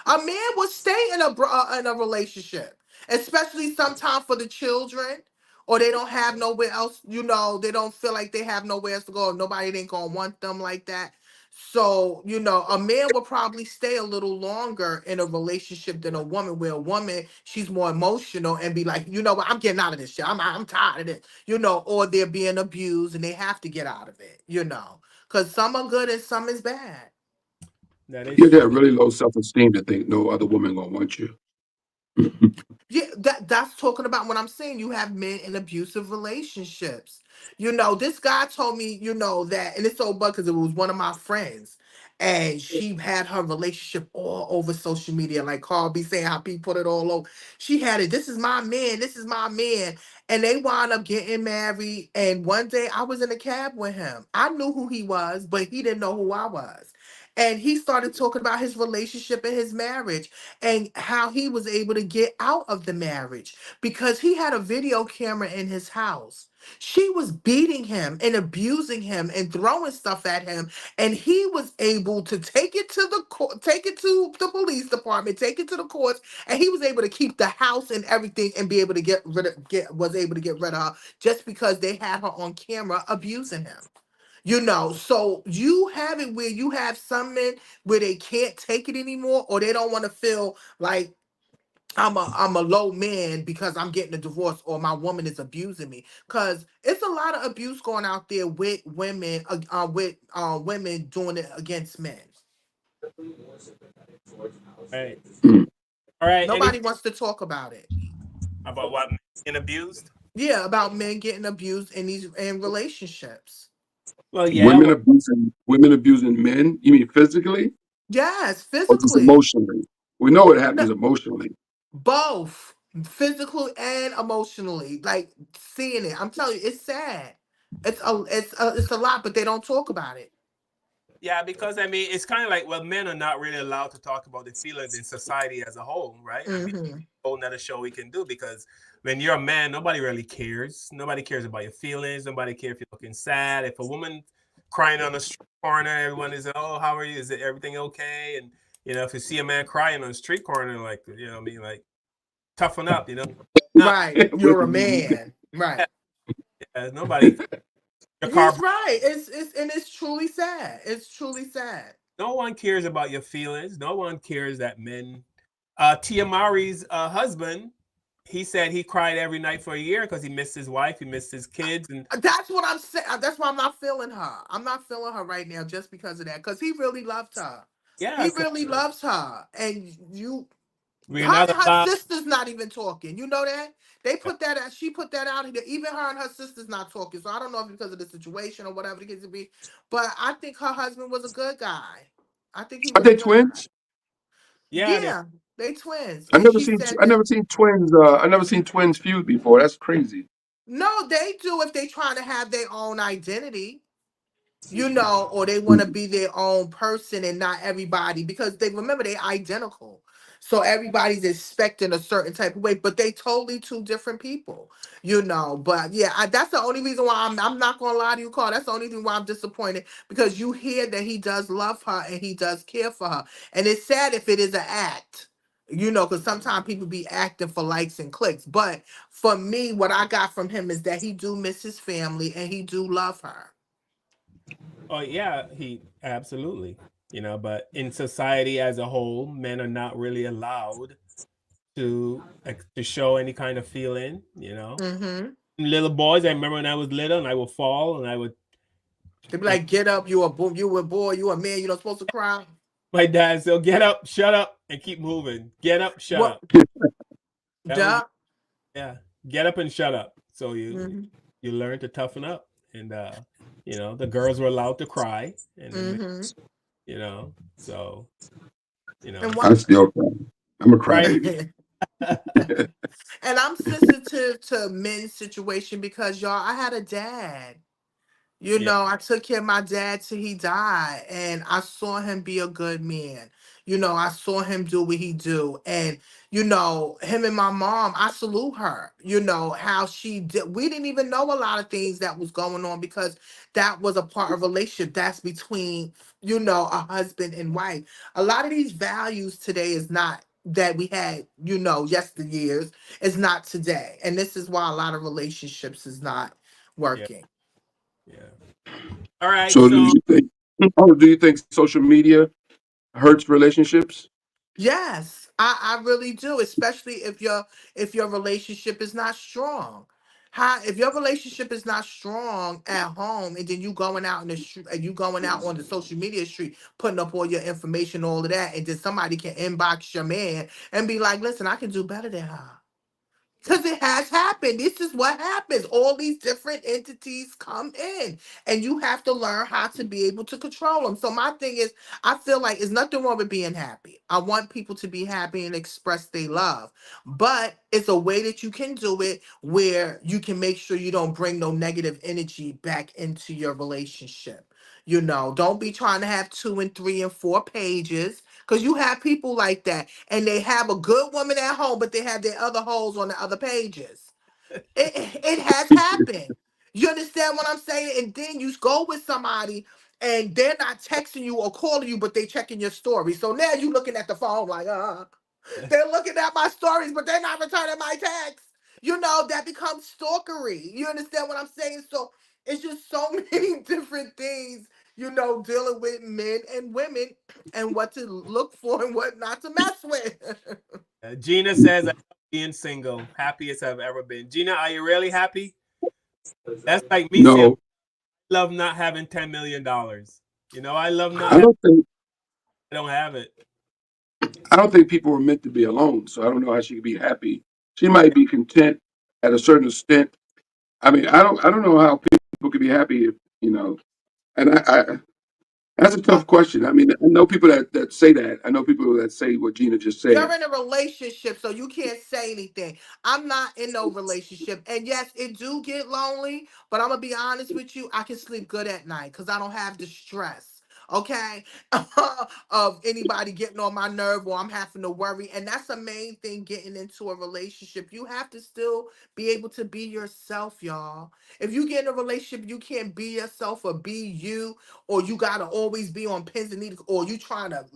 A: a man will stay in a relationship, especially sometime for the children, or they don't have nowhere else. You know, they don't feel like they have nowhere else to go. Nobody ain't gonna want them like that. So you know, a man will probably stay a little longer in a relationship than a woman. Where a woman, she's more emotional and be like, you know what, I'm getting out of this shit. I'm tired of it. You know, or they're being abused and they have to get out of it. You know, because some are good and some is bad.
B: That is
C: You have to
B: true.
C: have really low self-esteem to think no other woman gonna want you.
A: Yeah, that's talking about what I'm saying. You have men in abusive relationships. You know, this guy told me, you know, that, and it's so bad because it was one of my friends, and she had her relationship all over social media, like Carl be saying how people put it all over. She had it. This is my man. This is my man. And they wound up getting married. And one day I was in a cab with him. I knew who he was, but he didn't know who I was. And he started talking about his relationship and his marriage and how he was able to get out of the marriage because he had a video camera in his house. She was beating him and abusing him and throwing stuff at him, and he was able to take it to the court, take it to the police department, take it to the courts, and he was able to keep the house and everything and be able to get rid of her just because they had her on camera abusing him. You know, so you have it where you have some men where they can't take it anymore, or they don't want to feel like I'm a low man because I'm getting a divorce or my woman is abusing me. Cause it's a lot of abuse going out there with women, with women doing it against men.
B: Right.
C: Mm.
B: All right.
A: Nobody wants to talk about it.
B: About what? Being abused?
A: Yeah, about men getting abused in relationships.
B: Well, yeah.
C: Women abusing men. You mean physically
A: Yes,
C: or just
A: physically.
C: emotionally? We know it
A: No,
C: happens emotionally.
A: both physically and emotionally, like seeing it. I'm telling you, it's sad. It's a lot, but they don't talk about it.
B: Yeah, because I mean, it's kind of like, well, men are not really allowed to talk about their feelings in society as a whole, right? I mean,
A: Hmm.
B: a whole nother show we can do because when you're a man, nobody really cares. Nobody cares about your feelings. Nobody cares if you're looking sad. If a woman crying on the street corner, everyone is, oh, how are you? Is it everything okay? And you know, if you see a man crying on the street corner, like, you know, what I mean, like, toughen up, you know. Not
A: Right, you're a man. Right.
B: nobody. Your car.
A: He's right. It's truly sad. It's truly sad.
B: No one cares about your feelings. No one cares that men. Tia Mowry's husband, he said he cried every night for a year because he missed his wife, he missed his kids, and
A: That's what I'm saying. That's why I'm not feeling her. I'm not feeling her right now just because of that. Because he really loved her.
B: yeah,
A: He really loves her. And
B: we're
A: her
B: not
A: and her
B: allowed.
A: sister's not even talking. You know that? They put that out. She put that out. Even her and her sister's not talking. So I don't know if because of the situation or whatever the case to be. But I think her husband was a good guy. I think he
C: Are
A: was a
C: they
A: good guy.
C: twins?
B: Yeah,
A: Yeah, they twins.
C: I
A: And
C: never
A: she
C: seen
A: said
C: I
A: that
C: never seen twins. I never seen twins feud before. That's crazy.
A: no, they do if they trying to have their own identity. Or they want to be their own person and not everybody because they remember they identical. So everybody's expecting a certain type of way, but they totally two different people. But yeah, that's the only reason why I'm not gonna lie to you, Carl. That's the only reason why I'm disappointed because you hear that he does love her and he does care for her. And it's sad if it is an act. Because sometimes people be acting for likes and clicks. But for me, what I got from him is that he do miss his family and he do love her.
B: oh yeah, he absolutely. But in society as a whole, men are not really allowed to show any kind of feeling.
A: Mm-hmm.
B: Little boys, I remember when I was little, and I would fall, and I would.
A: They be like, get up, you a boom, you a boy, you a man, you're not supposed to cry.
B: My dad said, "Get up, shut up, and keep moving. Get up, shut
A: What?
B: up." That was
A: Duh.
B: yeah. Get up and shut up. So
A: Mm-hmm.
B: you learn to toughen up, and the girls were allowed to cry, and the men,
A: Mm-hmm.
B: so
A: And
C: I
A: what?
C: still cry. I'm a
B: right.
C: crybaby.
A: And I'm sensitive to men's situation because y'all, I had a dad.
B: Yeah,
A: I took care of my dad till he died, and I saw him be a good man. I saw him do what he do, and him and my mom, I salute her. How she did. We didn't even know a lot of things that was going on because that was a part of relationship that's between a husband and wife. A lot of these values today is not that we had yesteryears is not today, and this is why a lot of relationships is not
B: yeah,
A: working.
B: yeah. All right,
C: So do
B: so
C: you think? Oh, do you think social media hurts relationships?
A: Yes, I really do, especially if your relationship is not strong. If your relationship is not strong at home and then you going out in the street and you going out on the social media street putting up all your information, all of that, and then somebody can inbox your man and be like, listen, I can do better than her. Because it has happened. This is what happens. All these different entities come in, and you have to learn how to be able to control them. So, my thing is, I feel like there's nothing wrong with being happy. I want people to be happy and express their love. But it's a way that you can do it where you can make sure you don't bring no negative energy back into your relationship. Don't be trying to have 2 and 3 and 4 pages because you have people like that and they have a good woman at home, but they have their other holes on the other pages. It has happened. You understand what I'm saying? And then you go with somebody and they're not texting you or calling you, but they checking your story. So now you looking at the phone like, they're looking at my stories, but they're not returning my texts. That becomes stalkery. You understand what I'm saying? So it's just so many different things, dealing with men and women and what to look for and what not to mess with.
B: Gina says, "I love being single, happiest I've ever been." Gina, are you really happy? That's like me saying,
C: No,
B: "I love not having $10 million." I love not
C: I
B: having.
C: don't think.
B: I don't have it.
C: I don't think people were meant to be alone. So I don't know how she could be happy. She might be content at a certain extent. I mean, I don't know how people could be happy if And I that's a tough question. I mean, I know people that say that. I know people that say what Gina just said.
A: You're in a relationship, so you can't say anything. I'm not in no relationship. And yes, it do get lonely, but I'm gonna be honest with you, I can sleep good at night because I don't have the stress. Okay, of anybody getting on my nerve or I'm having to worry. And that's the main thing getting into a relationship. You have to still be able to be yourself, y'all. If you get in a relationship, you can't be yourself or be you, or you gotta always be on pins and needles, or you trying to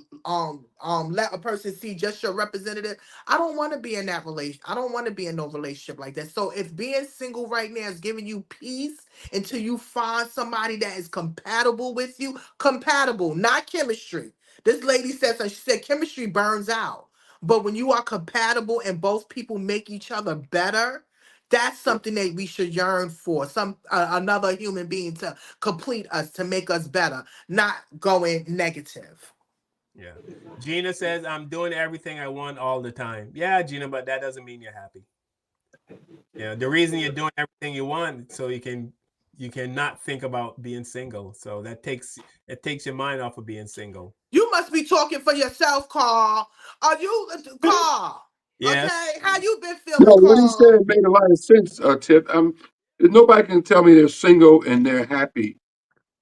A: let a person see just your representative. I don't want to be in that relation. I don't want to be in no relationship like that. So if being single right now is giving you peace until you find somebody that is compatible with you, compatible compatible, not chemistry. This lady said, so she said chemistry burns out. But when you are compatible and both people make each other better, that's something that we should yearn for. Another human being to complete us, to make us better, not going negative.
B: Yeah. Gina says, I'm doing everything I want all the time. Yeah, Gina, but that doesn't mean you're happy. Yeah, the reason you're doing everything you want so you can not think about being single. So it takes your mind off of being single.
A: You must be talking for yourself, Carl. Are you, Carl?
B: Yes.
A: Okay, how you been feeling,
C: No,
A: Carl?
C: what he said made a lot of sense, Tip. Nobody can tell me they're single and they're happy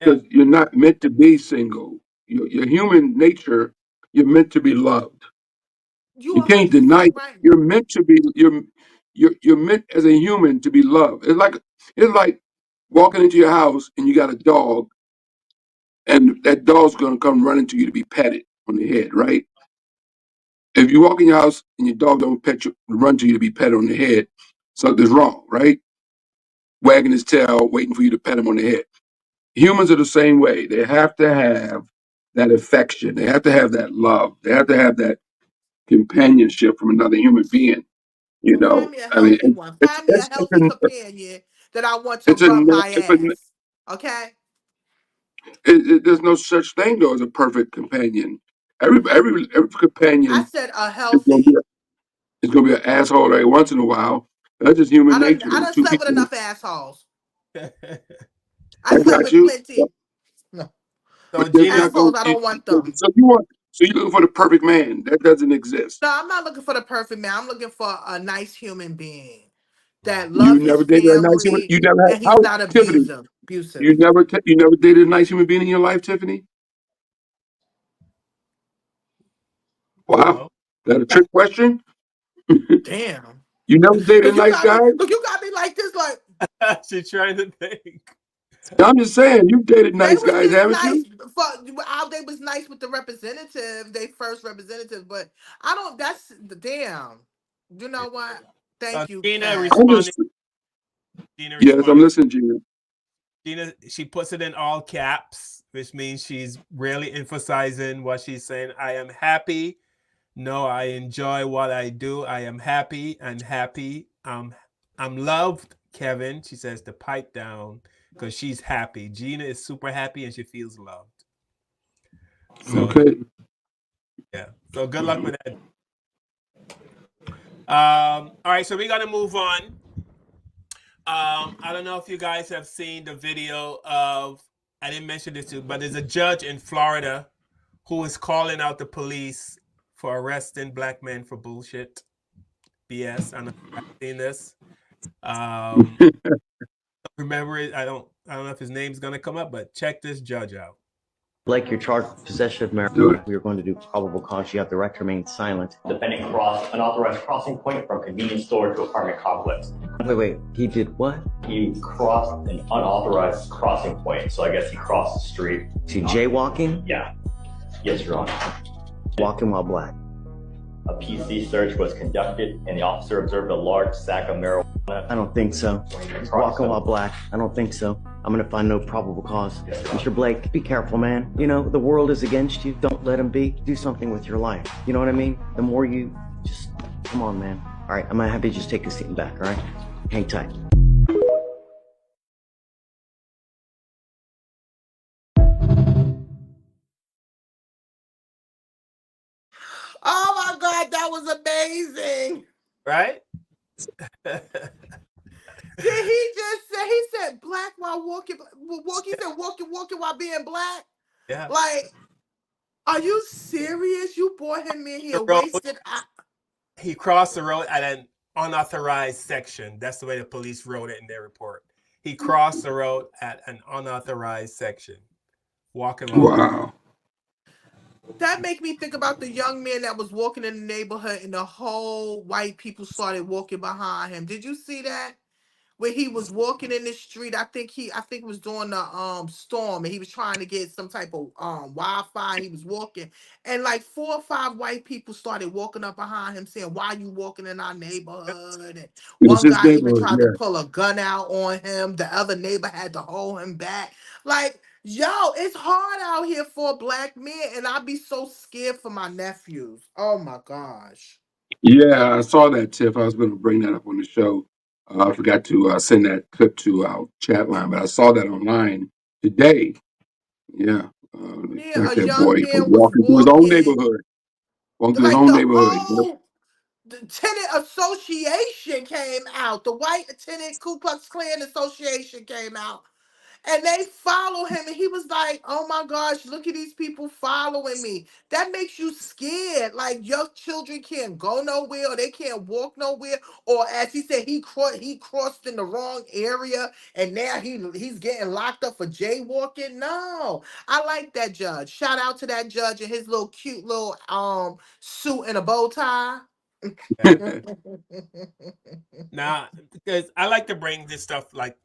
C: because you're not meant to be single. Your human nature, you're meant to be loved. You can't deny it.
A: right.
C: You're meant to be. You're meant as a human to be loved. It's like walking into your house and you got a dog, and that dog's gonna come running to you to be petted on the head, right? If you walk in your house and your dog don't run to you to be petted on the head, something's wrong, right? Wagging his tail, waiting for you to pet him on the head. Humans are the same way. They have to have that affection. They have to have that love. They have to have that companionship from another human being. You know,
A: Find me a
C: I mean,
A: healthy one. Find me a healthy companion that I want to
C: it's a,
A: rub my
C: it's a,
A: ass. Okay?
C: there's no such thing though as a perfect companion. Every
A: I
C: companion
A: said a
C: is going to
A: healthy.
C: be is going to be an asshole every once in a while. That's just human nature.
A: I
C: Them
A: done
C: two
A: slept with
C: people.
A: enough assholes. I
C: I
A: slept
C: got
A: with
C: you.
A: plenty. No.
B: So
C: But that's
B: Gina,
C: not going.
A: Assholes, I don't want them.
C: So you're looking for the perfect man. That doesn't exist.
A: No, I'm not looking for the perfect man. I'm looking for a nice human being that
C: You
A: love his
C: never dated a nice human.
A: family
C: You never had
A: and he's
C: how
A: not
C: Tiffany.
A: abusive.
C: You never dated a nice human being in your life, Tiffany. Wow,
B: no.
C: that a trick question?
A: Damn.
C: You never dated a
A: Look, you
C: nice
A: got
C: guy?
A: me. Look, you got me like this. Like
B: She's trying to think.
C: I'm just saying, you dated
A: they
C: nice
A: was
C: guys,
A: just
C: haven't
A: nice.
C: you?
A: They was nice with the representative. They first representative, but I don't. That's the damn. You know what? Thank you,
B: Gina
A: Kat.
C: I'm
B: responded.
C: just
B: Gina
C: yes, I'm
B: responded.
C: listening, Gina.
B: Gina, she puts it in all caps, which means she's really emphasizing what she's saying. I am happy. No, I enjoy what I do. I am happy and happy. I'm loved, Kevin. She says to pipe down because she's happy. Gina is super happy and she feels loved. So,
C: Okay.
B: yeah. So good luck with that. All right, so we're gonna move on. I don't know if you guys have seen the video of, I didn't mention this too, but there's a judge in Florida who is calling out the police for arresting black men for bullshit, BS. I don't know if you've seen this. Remember it? I don't know if his name's gonna come up, but check this judge out.
J: Like you're charged with possession of marijuana. We are going to do probable cause. You have the right to remain silent.
K: Defendant crossed unauthorized crossing point from convenience store to apartment complex.
J: Wait, he did what?
K: He crossed an unauthorized crossing point, so I guess he crossed the street.
J: To jaywalking?
K: Yeah. Yes, Your Honor.
J: Walking while black.
K: A PC search was conducted, and the officer observed a large sack of marijuana.
J: I don't think so. Walking while black. I don't think so. I'm gonna find no probable cause.
K: Yes,
J: Mr. Blake, be careful, man. You know, the world is against you. Don't let him be. Do something with your life. You know what I mean? The more you just, come on, man. All right, I'm gonna have you just take a seat in the back, all right? Hang tight.
A: Oh my God, that was amazing.
B: Right?
A: Did he just say, he said black while walking, he said walking while being black?
B: Yeah.
A: Like, are you serious? You brought him in here wasted.
B: He crossed the road at an unauthorized section. That's the way the police wrote it in their report. He crossed the road at an unauthorized section. Walking along.
C: Wow.
A: That make me think about the young man that was walking in the neighborhood and the whole white people started walking behind him. Did you see that? Where he was walking in the street, I think it was during the storm, and he was trying to get some type of Wi-Fi. He was walking, and like 4 or 5 white people started walking up behind him, saying, "Why you walking in our neighborhood?" And
C: It's
A: one
C: his
A: guy even
C: neighborhood,
A: tried
C: yeah.
A: to pull a gun out on him. The other neighbor had to hold him back. Like, Yo, it's hard out here for black men, and I be so scared for my nephews. Oh my gosh.
C: Yeah, I saw that, Tiff. I was going to bring that up on the show. I forgot to send that clip to our chat line, but I saw that online today. Yeah.
A: Yeah,
C: Like
A: a
C: that
A: young
C: boy
A: man was
C: walking through his own
A: walking,
C: neighborhood. Walking through his
A: like
C: own neighborhood.
A: the tenant association came out. The white tenant Ku Klux Klan association came out. And they follow him, and he was like, "Oh my gosh, look at these people following me." That makes you scared. Like your children can't go nowhere, or they can't walk nowhere, or as he said, he crossed in the wrong area, and now he's getting locked up for jaywalking. No, I like that judge. Shout out to that judge and his little cute little suit and a bow tie.
B: Now, because I like to bring this stuff like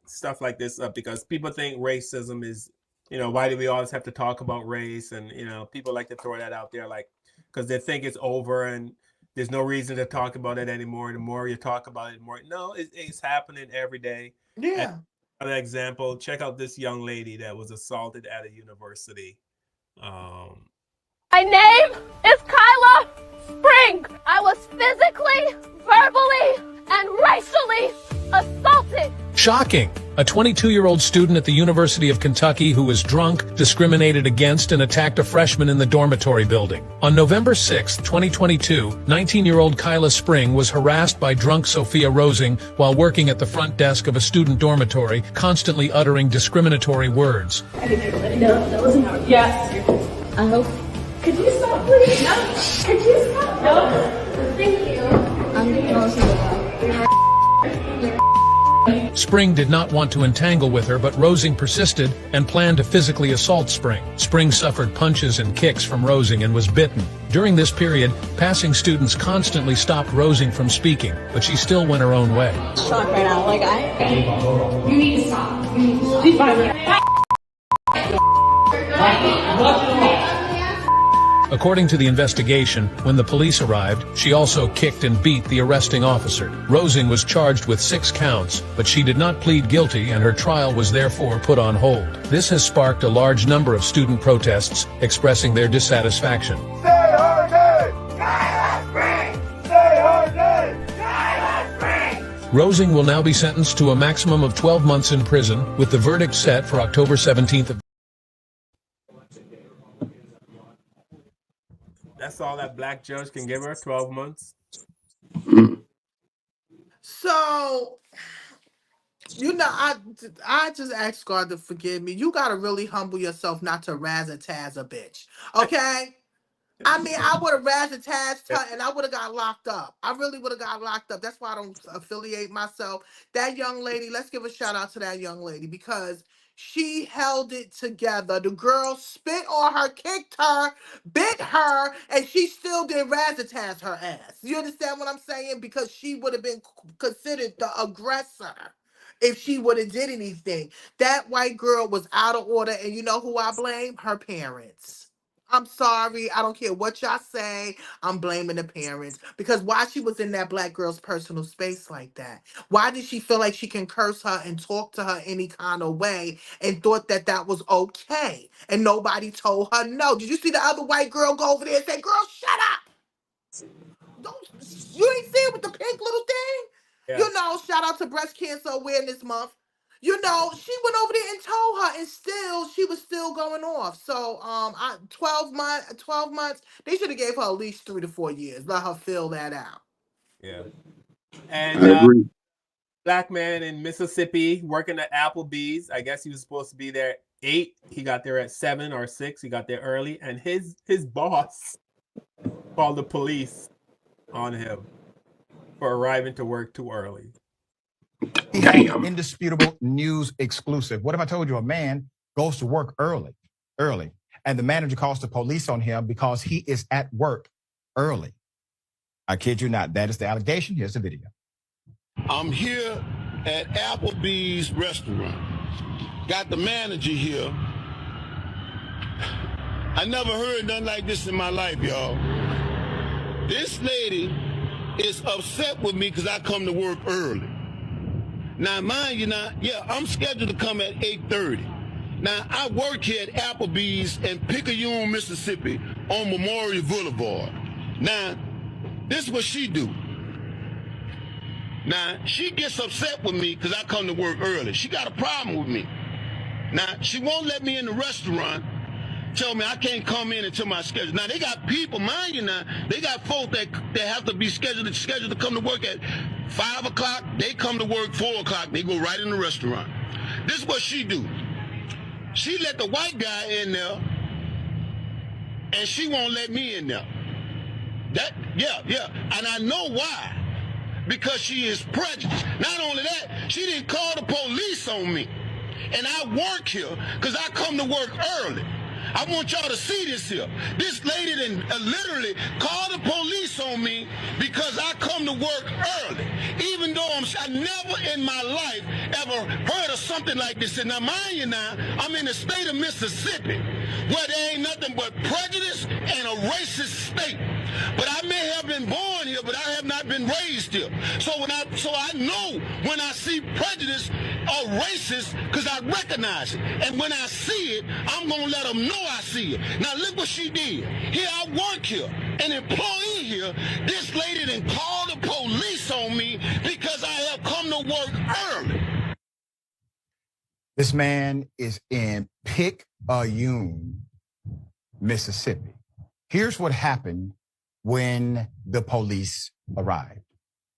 B: this up because people think racism is, why do we always have to talk about race? And people like to throw that out there, like because they think it's over and there's no reason to talk about it anymore. The more you talk about it, the more it's happening every day.
A: Yeah.
B: Another example: check out this young lady that was assaulted at a university.
L: My name is Kyla Spring. I was physically, verbally, and racially assaulted.
M: Shocking. A 22-year-old student at the University of Kentucky who was drunk, discriminated against, and attacked a freshman in the dormitory building. On November 6, 2022, 19-year-old Kyla Spring was harassed by drunk Sophia Rosing while working at the front desk of a student dormitory, constantly uttering discriminatory words.
L: No, that wasn't how. Yes. I hope. Could you stop, please? No. Could you stop? No. Thank you. I'm
M: Spring did not want to entangle with her, but Rosing persisted and planned to physically assault Spring. Spring suffered punches and kicks from Rosing and was bitten. During this period, passing students constantly stopped Rosing from speaking, but she still went her own way.
L: Shocked right now. You need to stop. You need to stop.
M: According to the investigation, when the police arrived, she also kicked and beat the arresting officer. Rosing was charged with 6 counts, but she did not plead guilty and her trial was therefore put on hold. This has sparked a large number of student protests expressing their dissatisfaction.
H: Say her name! Kyla Spring! Say her name! Kyla Spring!
M: Rosing will now be sentenced to a maximum of 12 months in prison, with the verdict set for October 17th.
B: That's all that black judge can give her, 12 months.
A: So, I just ask God to forgive me. You gotta really humble yourself not to razz-a-tazz a bitch, okay? I mean, I would have razz-a-tazzed her and I would have got locked up. I really would have got locked up. That's why I don't affiliate myself. That young lady, let's give a shout out to that young lady because she held it together. The girl spit on her, kicked her, bit her, and she still did razz-a-tazz her ass. You understand what I'm saying? Because she would have been considered the aggressor if she would have did anything. That white girl was out of order, and you know who I blame? Her parents. I'm sorry. I don't care what y'all say. I'm blaming the parents. Because why she was in that black girl's personal space like that? Why did she feel like she can curse her and talk to her any kind of way and thought that that was okay? And nobody told her no. Did you see the other white girl go over there and say, "Girl, shut up"? You ain't see it with the pink little thing? Yeah. Shout out to Breast Cancer Awareness Month. She went over there and told her, and still, she was still going off. So, 12 months, they should have gave her at least 3 to 4 years. Let her fill that out.
B: Yeah. And
C: I agree.
B: Black man in Mississippi working at Applebee's. I guess he was supposed to be there at 8. He got there at 7 or 6. He got there early, and his boss called the police on him for arriving to work too early.
C: Damn.
N: Indisputable news exclusive. What if I told you a man goes to work early, and the manager calls the police on him because he is at work early? I kid you not. That is the allegation. Here's the video.
O: I'm here at Applebee's restaurant. Got the manager here. I never heard nothing like this in my life, y'all. This lady is upset with me because I come to work early. Now, mind you, I'm scheduled to come at 8:30. Now, I work here at Applebee's in Picayune, Mississippi on Memorial Boulevard. Now, this is what she do. Now, she gets upset with me because I come to work early. She got a problem with me. Now, she won't let me in the restaurant, tell me I can't come in until my schedule. Now, they got people, mind you now, they got folk that have to be scheduled to come to work at 5 o'clock. They come to work 4 o'clock. They go right in the restaurant. This is what she do. She let the white guy in there, and she won't let me in there. Yeah. And I know why. Because she is prejudiced. Not only that, she didn't call the police on me. And I work here because I come to work early. I want y'all to see this here. This lady didn't literally call the police on me because I come to work early. Even though I never in my life ever heard of something like this. And now, mind you now, I'm in the state of Mississippi where there ain't nothing but prejudice and a racist state. But I may have been born here, but I have not been raised here. So I know when I see prejudice or racist because I recognize it. And when I see it, I'm going to let them know I see it. Now, look what she did. Here I work here. An employee here, this lady didn't call the police on me because I have come to work early.
N: This man is in Picayune, Mississippi. Here's what happened when the police arrived.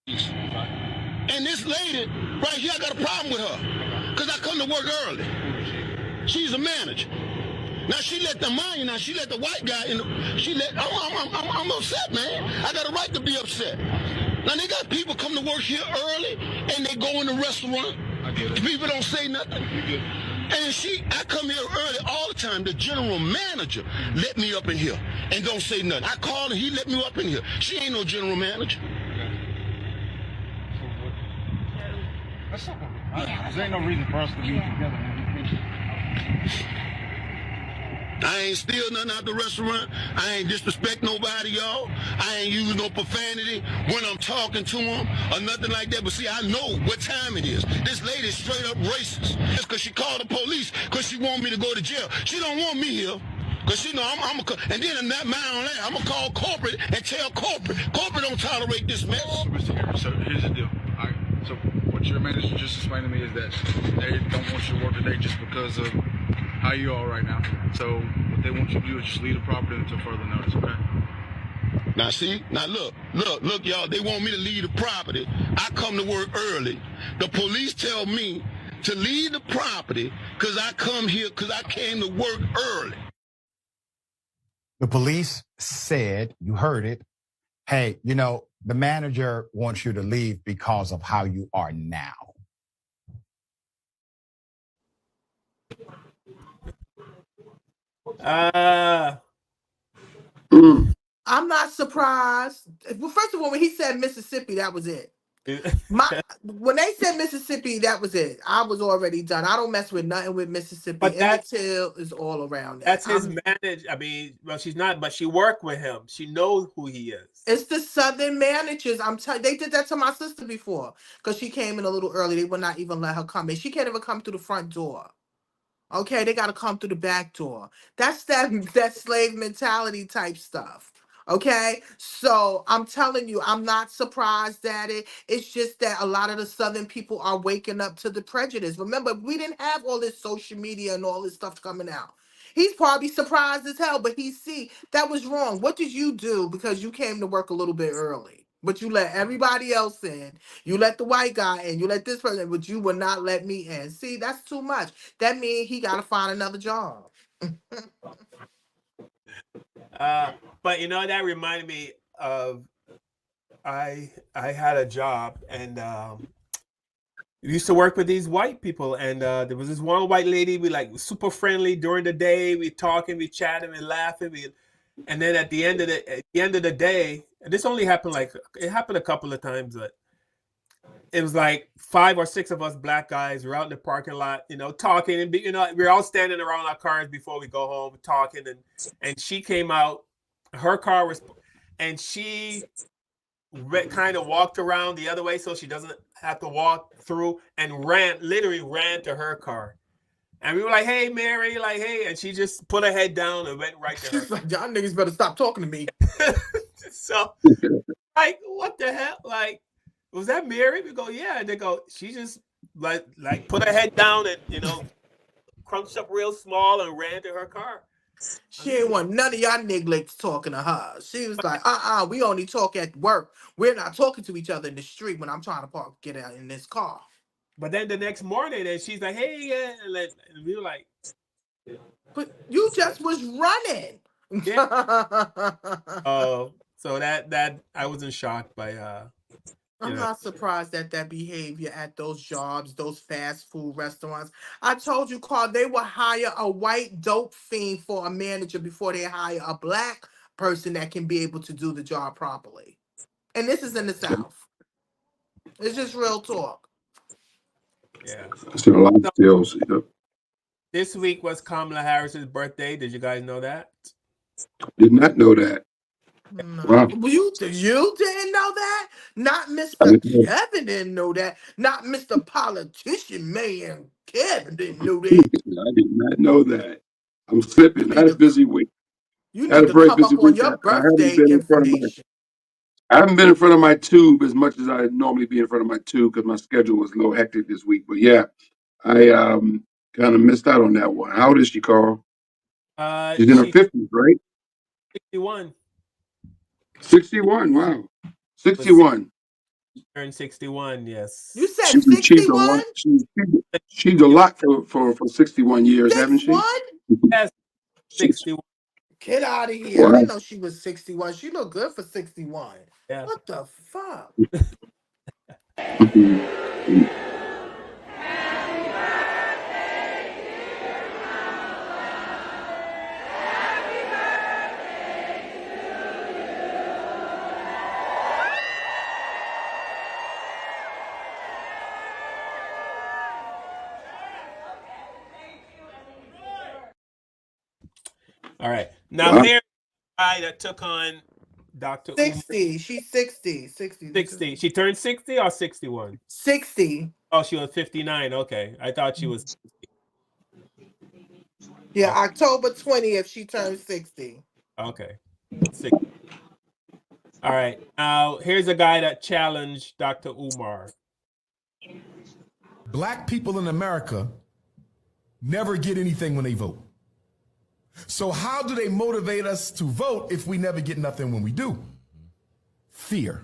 O: And this lady right here, I got a problem with her because I come to work early. She's a manager. Now she let the white guy in. I'm upset, man. I got a right to be upset. Now they got people come to work here early and they go in the restaurant. I get it. People don't say nothing. You get it. And I come here early all the time. The general manager let me up in here and don't say nothing. I called and he let me up in here. She ain't no general manager.
P: That's okay. There ain't no reason for us to be together.
O: I ain't steal nothing out the restaurant. I ain't disrespect nobody, y'all. I ain't use no profanity when I'm talking to them or nothing like that. But see, I know what time it is. This lady's straight up racist. It's because she called the police because she want me to go to jail. She don't want me here. Because she know and then I'm going to call corporate and tell corporate. Corporate don't tolerate this mess.
P: So here's the deal. All right. So what your manager just explained to me is that they don't want you to work today just because of how you are right now. So what they want you to do is just leave the property until further notice, okay?
O: Now see, look, y'all, they want me to leave the property. I come to work early. The police tell me to leave the property because I come here because I came to work early.
N: The police said, you heard it, hey, the manager wants you to leave because of how you are now.
A: I'm not surprised. Well, first of all, when he said Mississippi, that was it. When they said Mississippi, that was it. I was already done. I don't mess with nothing with Mississippi. But Emmett Till is all around that.
B: That's his manager. I mean, well, she's not, but she worked with him. She knows who he is.
A: It's the Southern managers. They did that to my sister before because she came in a little early. They would not even let her come in. She can't even come through the front door. Okay, they got to come through the back door. That's that slave mentality type stuff. Okay, so I'm telling you, I'm not surprised at it. It's just that a lot of the Southern people are waking up to the prejudice. Remember, we didn't have all this social media and all this stuff coming out. He's probably surprised as hell, but that was wrong. What did you do? Because you came to work a little bit early, but you let everybody else in. You let the white guy in. You let this person, but you would not let me in. See, that's too much. That means he got to find another job.
B: But that reminded me of I had a job and we used to work with these white people, and there was this one white lady. We super friendly during the day. We talking, we chatting, we laughing, and then at the end of the day, and this only happened it happened a couple of times, but it was 5 or 6 of us black guys were out in the parking lot, talking, and we're all standing around our cars before we go home talking, and she came out, her car was, and she kind of walked around the other way so she doesn't have to walk through, and literally ran to her car. And we were like, hey, Mary, like, hey. And she just put her head down and went right to her.
A: She's like, y'all niggas better stop talking to me.
B: So, like, what the hell? Like, was that Mary? We go, yeah. And they go, she just like put her head down and, you know, crunched up real small and ran to her car.
A: She ain't want none of y'all niggas talking to her. She was like, we only talk at work. We're not talking to each other in the street when I'm trying to get out in this car.
B: But then the next morning, and she's like, hey, yeah. And we were like,
A: but you just was running.
B: Oh, so that I wasn't shocked by
A: I'm not surprised at that behavior at those jobs, those fast food restaurants. I told you, Carl, they will hire a white dope fiend for a manager before they hire a black person that can be able to do the job properly. And this is in the South. It's just real talk.
B: Yeah.
C: It's a lot of skills.
B: This week was Kamala Harris's birthday. Did you guys know that?
C: Did not know that.
A: No.
C: Wow.
A: You didn't know that? Not Mr. Kevin didn't know that. Not Mr. Politician Man Kevin didn't know that.
C: I did not know that. I'm slipping. I had a busy week.
A: You need to come up on your birthday information.
C: I haven't been in front of my tube as much as I normally be in front of my tube because my schedule was a little hectic this week. But yeah, I kind of missed out on that one. How old is she, Carl? She's in her 50s, right?
B: 61.
C: 61, wow. 61.
B: Turned 61, yes.
A: You said 61?
C: She's a lot for 61 years, haven't she?
B: Yes, 61.
A: Get out of here.
C: Wow.
A: I didn't know she was 61. She looked good for 61.
B: Yeah.
A: What the fuck?
B: All right. Now here's the guy that took on Dr.
A: 60. She's 60. 60.
B: 60. She turned 60 or 61?
A: 60.
B: Oh, she was 59. Okay. I thought she was.
A: Yeah, October 20th, she turned 60.
B: Okay. 60. All right. Now, here's a guy that challenged Dr. Umar.
Q: Black people in America never get anything when they vote. So how do they motivate us to vote if we never get nothing when we do? Fear.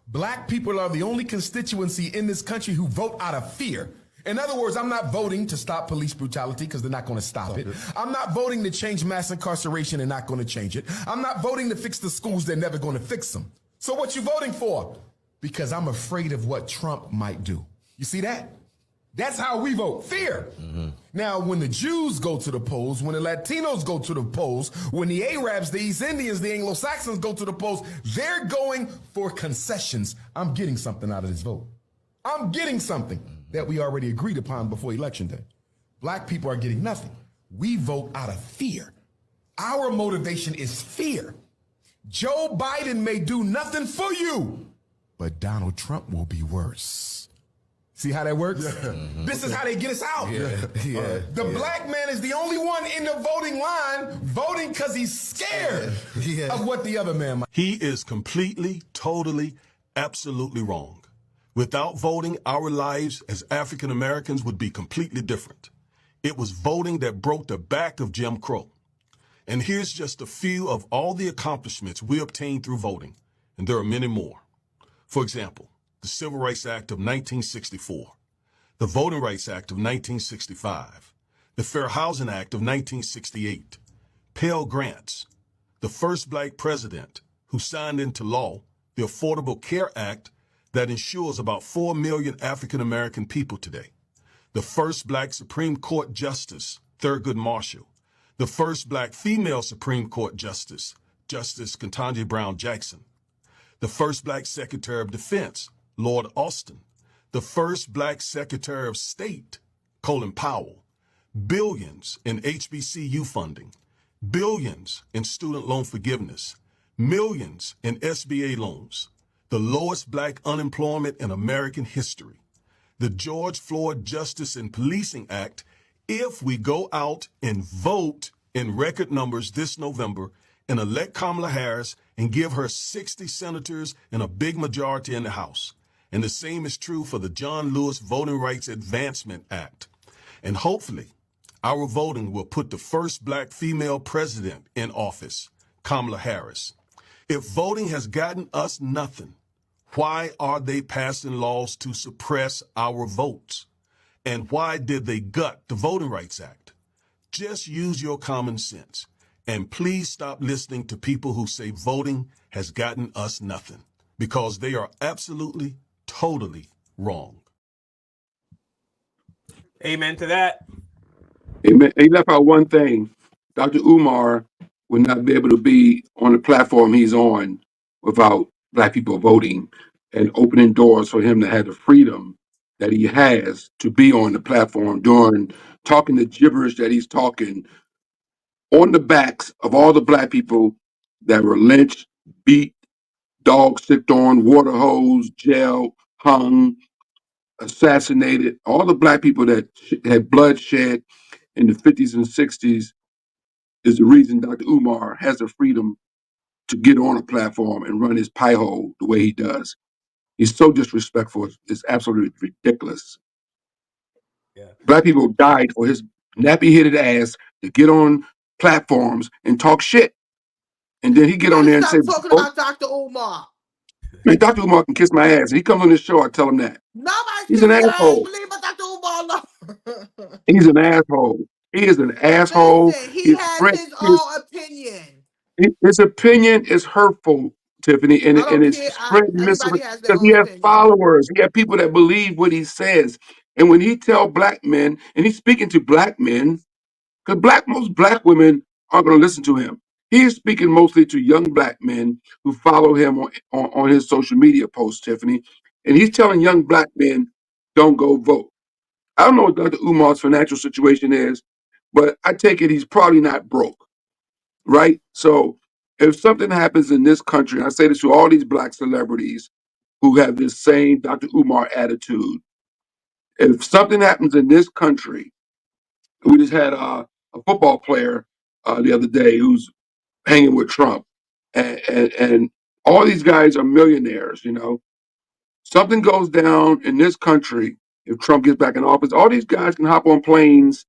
Q: Black people are the only constituency in this country who vote out of fear. In other words, I'm not voting to stop police brutality because they're not going to stop it. I'm not voting to change mass incarceration. They're not going to change it. I'm not voting to fix the schools. They're never going to fix them. So what you voting for? Because I'm afraid of what Trump might do. You see that? That's how we vote. Fear. Now, when the Jews go to the polls, when the Latinos go to the polls, when the Arabs, the East Indians, the Anglo-Saxons go to the polls, they're going for concessions. I'm getting something out of this vote. I'm getting something that we already agreed upon before Election Day. Black people are getting nothing. We vote out of fear. Our motivation is fear. Joe Biden may do nothing for you, but Donald Trump will be worse. See how that works? This is how they get us out. The black man is the only one in the voting line voting because he's scared of what the other man might.
R: He is completely, totally, absolutely wrong. Without voting, our lives as African Americans would be completely different. It was voting that broke the back of Jim Crow. And here's just a few of all the accomplishments we obtained through voting, and there are many more. For example, the Civil Rights Act of 1964, the Voting Rights Act of 1965, the Fair Housing Act of 1968, Pell Grants, the first black president who signed into law the Affordable Care Act that ensures about 4 million African American people today, the first black Supreme Court Justice, Thurgood Marshall, the first black female Supreme Court Justice, Justice Ketanji Brown Jackson, the first black Secretary of Defense, Lord Austin, the first black Secretary of State, Colin Powell, billions in HBCU funding, billions in student loan forgiveness, millions in SBA loans, the lowest black unemployment in American history, the George Floyd Justice and Policing Act If we go out and vote in record numbers this November and elect Kamala Harris and give her 60 senators and a big majority in the House, and the same is true for the John Lewis Voting Rights Advancement Act. And hopefully, our voting will put the first black female president in office, Kamala Harris. If voting has gotten us nothing, why are they passing laws to suppress our votes? And why did they gut the Voting Rights Act? Just use your common sense. And please stop listening to people who say voting has gotten us nothing, because they are absolutely, totally wrong.
B: Amen to that.
C: He left out one thing. Dr. Umar would not be able to be on the platform he's on without black people voting and opening doors for him to have the freedom that he has to be on the platform during talking the gibberish that he's talking on the backs of all the black people that were lynched, beat, dogs sicked on, water hose, jailed, hung, assassinated, all the black people that had bloodshed in the 50s and 60s is the reason Dr. Umar has the freedom to get on a platform and run his pie hole the way he does. He's so disrespectful. It's absolutely ridiculous.
B: Yeah.
C: Black people died for his nappy-headed ass to get on platforms and talk shit. And then he get on there and say,
A: Stop talking about Dr. Umar.
C: man, Dr. Umar can kiss my ass. And he comes on this show, I tell him that.
A: Nobody's
C: He's an
A: kissing your ass.
C: asshole.
A: Believe what Dr. Umar alone.
C: He's an asshole. He is an asshole.
A: Listen, he has his own opinion.
C: His opinion is hurtful, Tiffany, and
A: I don't
C: it's
A: care.
C: spreading
A: Everybody
C: misinformation
A: has their
C: because he
A: own
C: has
A: opinion.
C: followers. He has people that believe what he says. And when he tell black men, and he's speaking to black men, because most black women aren't going to listen to him. He is speaking mostly to young black men who follow him on his social media posts, Tiffany. And he's telling young black men, don't go vote. I don't know what Dr. Umar's financial situation is, but I take it he's probably not broke. Right? So if something happens in this country, and I say this to all these black celebrities who have this same Dr. Umar attitude, if something happens in this country, we just had a football player the other day who's hanging with Trump, and all these guys are millionaires, you know. Something goes down in this country, if Trump gets back in office, all these guys can hop on planes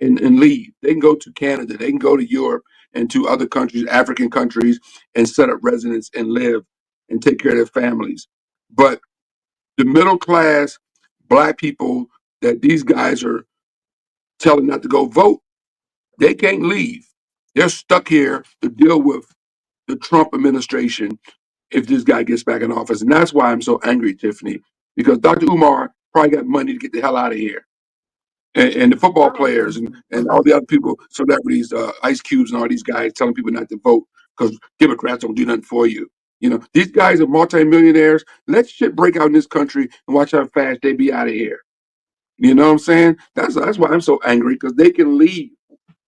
C: and leave. They can go to Canada, they can go to Europe and to other countries, African countries, and set up residence and live and take care of their families. But the middle class black people that these guys are telling not to go vote, they can't leave. They're stuck here to deal with the Trump administration if this guy gets back in office. And that's why I'm so angry, Tiffany, because Dr. Umar probably got money to get the hell out of here. And the football players and all the other people, celebrities, Ice Cubes and all these guys telling people not to vote because Democrats don't do nothing for you. You know, these guys are multimillionaires. Let shit break out in this country and watch how fast they be out of here. You know what I'm saying? That's why I'm so angry, because they can leave.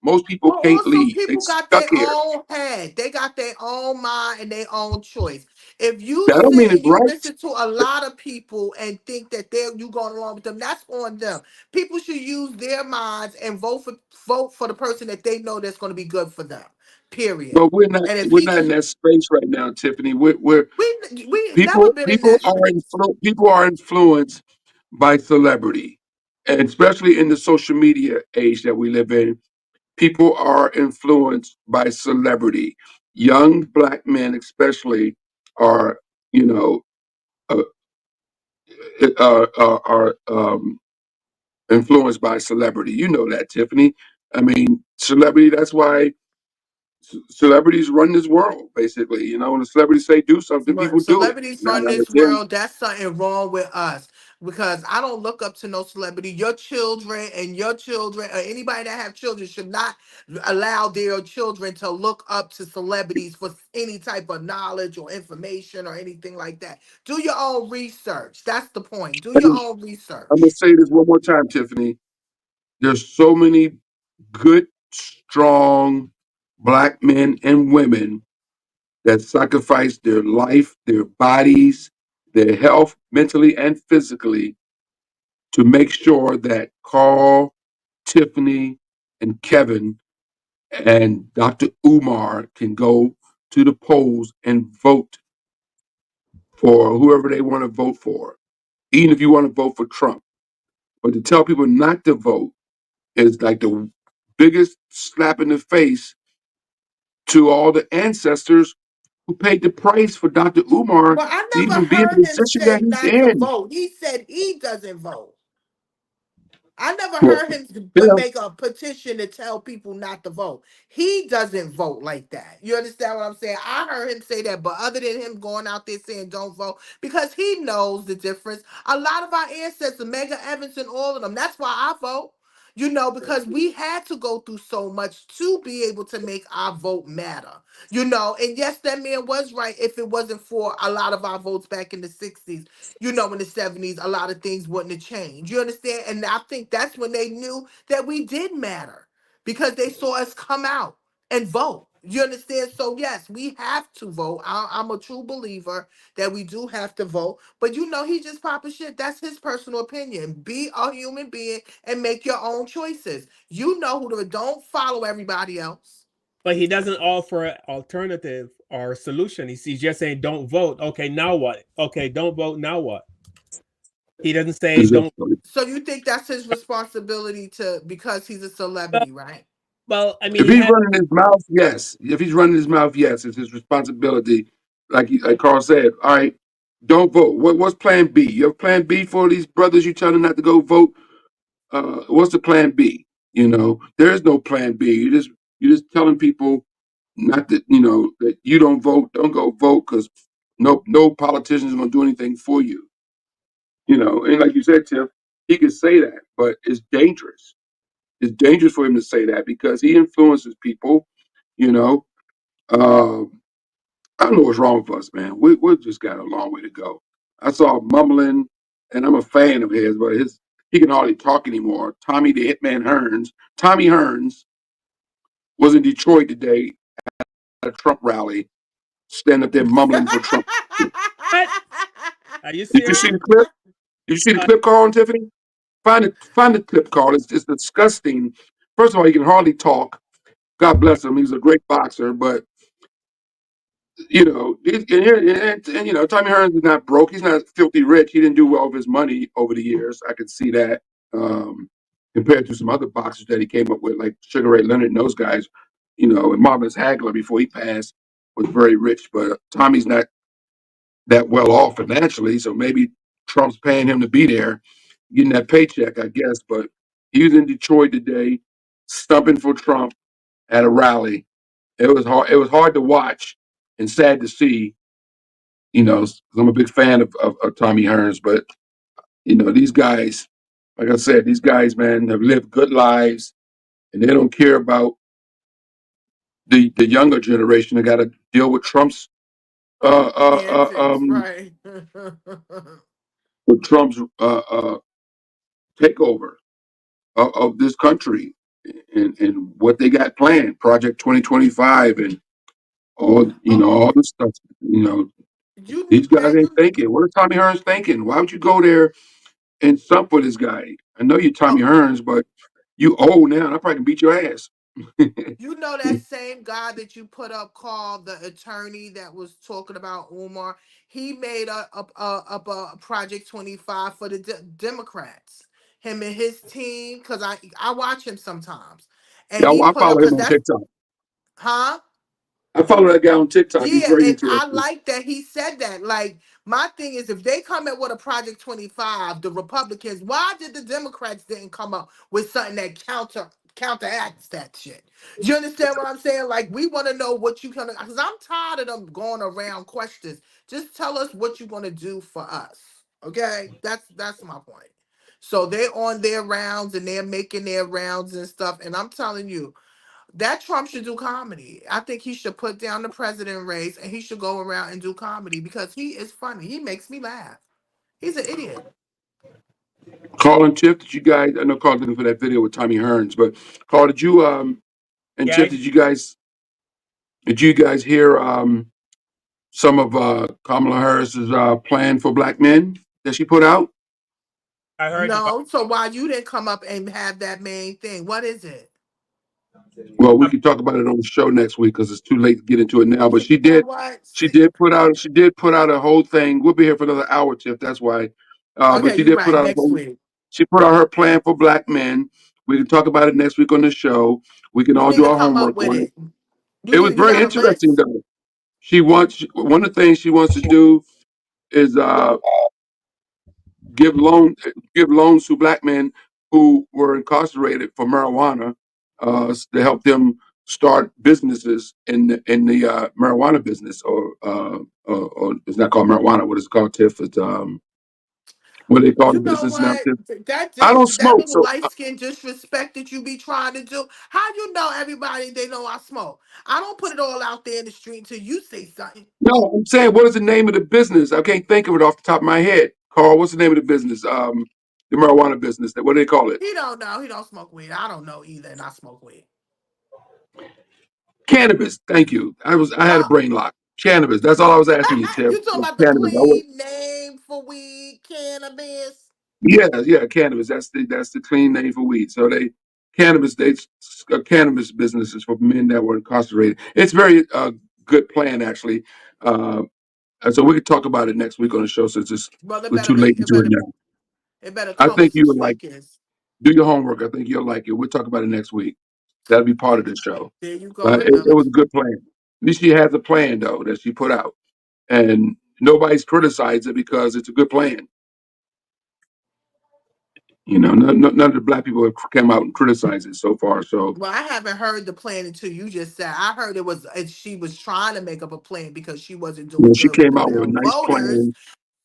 C: Most people
A: But
C: can't
A: also,
C: leave. They
A: people got
C: stuck
A: their
C: here.
A: own head. They got their own mind and their own choice. If you
C: That don't mean
A: sit
C: it's
A: and you
C: right.
A: listen to a lot of people and think that you going along with them, that's on them. People should use their minds and vote for the person that they know that's going to be good for them. Period.
C: But we're not
A: And if
C: we're
A: he
C: not in
A: can,
C: that space right now, Tiffany. We're
A: we never been in that space.
C: people are influenced by celebrity, and especially in the social media age that we live in. People are influenced by celebrity. Young black men, especially, are you know uh, influenced by celebrity. You know that, Tiffany. I mean, celebrity. That's why celebrities run this world, basically. You know, when the celebrities say do something, people do it.
A: Celebrities
C: 9
A: run
C: out of
A: this
C: 10.
A: world. That's something wrong with us, because I don't look up to no celebrity. Your children or anybody that have children should not allow their children to look up to celebrities for any type of knowledge or information or anything like that. Do your own research. That's the point. Do your own research.
C: I'm gonna say this one more time, Tiffany. There's so many good, strong black men and women that sacrifice their life, their bodies, their health, mentally and physically, to make sure that Carl Tiffany, and Kevin and Dr. Umar can go to the polls and vote for whoever they want to vote for, even if you want to vote for Trump. But to tell people not to vote is like the biggest slap in the face to all the ancestors who paid the price for Dr. Umar
A: But I
C: to
A: never
C: even be in the
A: heard him
C: position that
A: say
C: he's
A: not to
C: in.
A: vote. He said he doesn't vote. I never
C: Well,
A: heard him
C: yeah,
A: make a petition to tell people not to vote. He doesn't vote like that. You understand what I'm saying? I heard him say that, but other than him going out there saying don't vote, because he knows the difference. A lot of our ancestors, Mega Evans and all of them, that's why I vote. You know, because we had to go through so much to be able to make our vote matter. You know, and yes, that man was right. If it wasn't for a lot of our votes back in the 60s, you know, in the 70s, a lot of things wouldn't have changed. You understand? And I think that's when they knew that we did matter, because they saw us come out and vote. You understand? So, yes, we have to vote. I'm a true believer that we do have to vote. But, you know, he just popping shit. That's his personal opinion. Be a human being and make your own choices. You know who to, don't follow everybody else.
B: But he doesn't offer an alternative or solution. He's just saying, don't vote. Okay, now what? Okay, don't vote. Now what? He doesn't say don't.
A: So you think that's his responsibility to, because he's a celebrity, right?
B: Well, I mean,
C: if he's running his mouth, yes. If he's running his mouth, yes, it's his responsibility. Like Carl said, all right, don't vote. What's Plan B? You have Plan B for these brothers you telling not to go vote? What's the Plan B? You know, there is no Plan B. You're just telling people not that, you know, that you don't vote, don't go vote, because no politician is going to do anything for you. You know, and like you said, Tiff, he could say that, but it's dangerous. It's dangerous for him to say that because he influences people. You know, I don't know what's wrong with us, man. We just got a long way to go. I saw mumbling, and I'm a fan of his, but he can hardly talk anymore. Tommy the Hitman Hearns. Tommy Hearns was in Detroit today at a Trump rally, standing up there mumbling for Trump.
B: Are you
C: Did you see
B: serious?
C: the clip? Did you see the clip, Carl and Tiffany? Find the clip, Carl. It's disgusting. First of all, he can hardly talk. God bless him. He's a great boxer, but you know, and you know, Tommy Hearns is not broke. He's not filthy rich. He didn't do well with his money over the years. I could see that compared to some other boxers that he came up with, like Sugar Ray Leonard and those guys. You know, and Marvinus Hagler before he passed was very rich, but Tommy's not that well off financially. So maybe Trump's paying him to be there, getting that paycheck, I guess. But he was in Detroit today, stumping for Trump at a rally. It was hard. It was hard to watch and sad to see. You know, 'cause I'm a big fan of Tommy Hearns, but you know, these guys, like I said, these guys, man, have lived good lives, and they don't care about the younger generation. They got to deal with Trump's
A: Antics, right.
C: with Trump's takeover of this country and what they got planned, Project 2025, and all all this stuff. You know, these guys ain't thinking. What is Tommy Hearns thinking? Why would you go there and stump for this guy? I know you're Tommy Hearns, but you old now. And I probably can beat your ass.
A: You know that same guy that you put up, called the attorney that was talking about Umar. He made a Project 25 for the Democrats. Him and his team, because I watch him sometimes, and
C: Yeah,
A: he
C: I
A: put up,
C: follow him
A: because
C: on
A: that's,
C: TikTok.
A: huh?
C: I follow that guy on TikTok. He's
A: Yeah,
C: very
A: and I
C: interesting.
A: like that he said that. Like, my thing is, if they come up with a Project 25, the Republicans, why did the Democrats didn't come up with something that counteracts that shit? Do you understand what I'm saying? Like, we want to know what you gonna, because I'm tired of them going around questions. Just tell us what you're gonna do for us. Okay? That's my point. So they're on their rounds and they're making their rounds and stuff. And I'm telling you, that Trump should do comedy. I think he should put down the president race and he should go around and do comedy, because he is funny. He makes me laugh. He's an idiot.
C: Carl and Tiff, did you guys? I know Carl didn't for that video with Tommy Hearns, but Carl, did you and
B: Yeah,
C: Tiff, did you guys hear some of Kamala Harris's plan for black men that she put out?
B: I heard about.
A: No, so why you didn't come up and have that main thing? What is it?
C: Well, we can talk about it on the show next week because it's too late to get into it now. But
A: You know what?
C: she did put out a whole thing. We'll be here for another hour, Tiff. That's why. But
A: Okay,
C: she
A: you're
C: did put
A: right.
C: out a
A: Next
C: whole.
A: week.
C: She put out her plan for Black men. We can talk about it next week on the show. We can
A: You
C: all
A: need
C: do
A: to
C: our
A: come up
C: homework
A: with
C: on it.
A: it.
C: It was
A: You
C: very
A: got a
C: interesting,
A: list?
C: though. One of the things she wants to do is give loans to Black men who were incarcerated for marijuana to help them start businesses in the marijuana business, or it's not called marijuana. What is it called, Tiff? It's what do they call the
A: You know
C: business now,
A: what?
C: Tiff? I don't
A: That
C: smoke,
A: little
C: so
A: light skin disrespect that you be trying to do. How you know everybody they know I smoke? I don't put it all out there in the street until you say something.
C: no. I'm saying, what is the name of the business? I can't think of it off the top of my head. Carl, what's the name of the business? The marijuana business. What do they call it?
A: He don't know. He don't smoke weed. I don't know either, and I smoke weed.
C: Cannabis. Thank you. I had a brain lock. Cannabis. That's all I was asking you, Tiff.
A: You talking about the
C: Cannabis.
A: clean name for weed, cannabis?
C: Yeah, cannabis. That's the clean name for weed. So cannabis businesses for men that were incarcerated. It's very good plan actually. And so we could talk about it next week on the show since
A: Well,
C: we're too late into it now.
A: it better
C: I
A: come with
C: think
A: some
C: you would like
A: speakers.
C: do your homework. I think you'll like it. We'll talk about it next week. That'll be part of the show.
A: There you go.
C: But it was a good plan. At least she has a plan though that she put out, and nobody's criticized it because it's a good plan. You know, none of the Black people have come out and criticized it so far. So
A: Well, I haven't heard the plan until you just said. I heard she was trying to make up a plan because she wasn't
C: you know,
A: doing
C: she
A: good with
C: came
A: the
C: out with a
A: male
C: nice
A: voters.
C: plan.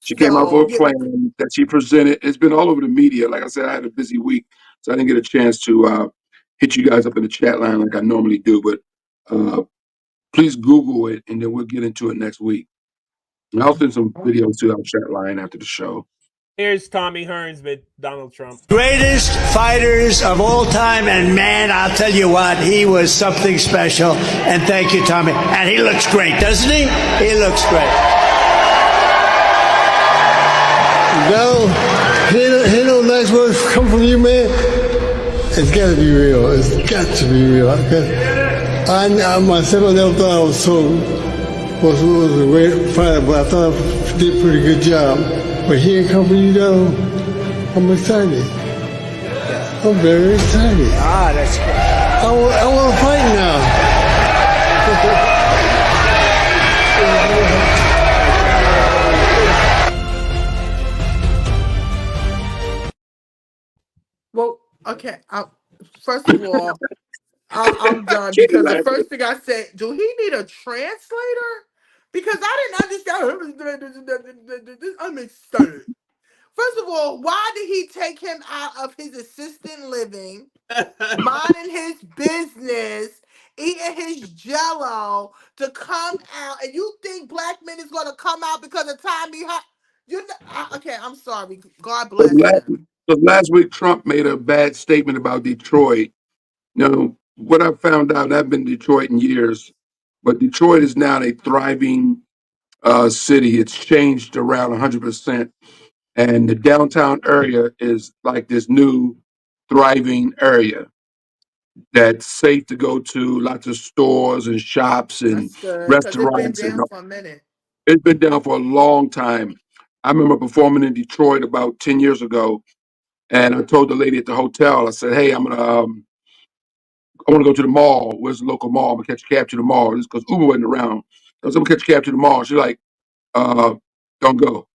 C: She came out
A: So
C: with a plan that she presented. It's been all over the media. Like I said, I had a busy week, so I didn't get a chance to hit you guys up in the chat line like I normally do. But please Google it, and then we'll get into it next week. And I'll send some videos to our chat line after the show.
B: Here's Tommy Hearns with Donald Trump.
S: Greatest fighters of all time, and man, I'll tell you what, he was something special. And thank you, Tommy. And he looks great, doesn't he? He looks great.
T: Donald, hear those nice words come from you, man? It's got to be real. It's got to be real. I myself never thought I was a great fighter, but I thought I did a pretty good job. But hearing come from you, Donald, I'm excited. I'm very excited.
S: Ah, that's good.
T: I want to fight now.
A: well, okay. First of all, I'm done
C: Keep
A: because the
C: laughing.
A: first thing I said, do he need a translator? Because I didn't understand. I'm excited. First of all, why did he take him out of his assisted living, minding his business, eating his jello to come out? And you think Black men is going to come out because of Tommy? Okay, I'm sorry. God bless him.
C: But last week, Trump made a bad statement about Detroit. You know, what I found out, I've been to Detroit in years, but Detroit is now a thriving city. It's changed around 100%. And the downtown area is like this new thriving area that's safe to go to, lots of stores and shops and
A: That's good because it's been
C: restaurants. And
A: down for a minute.
C: it's been down for a long time. I remember performing in Detroit about 10 years ago, and I told the lady at the hotel, I said, hey, I want to go to the mall. Where's the local mall? I'm gonna catch a cab to the mall. This because Uber wasn't around. I was gonna catch a cab to the mall. She's like, don't go.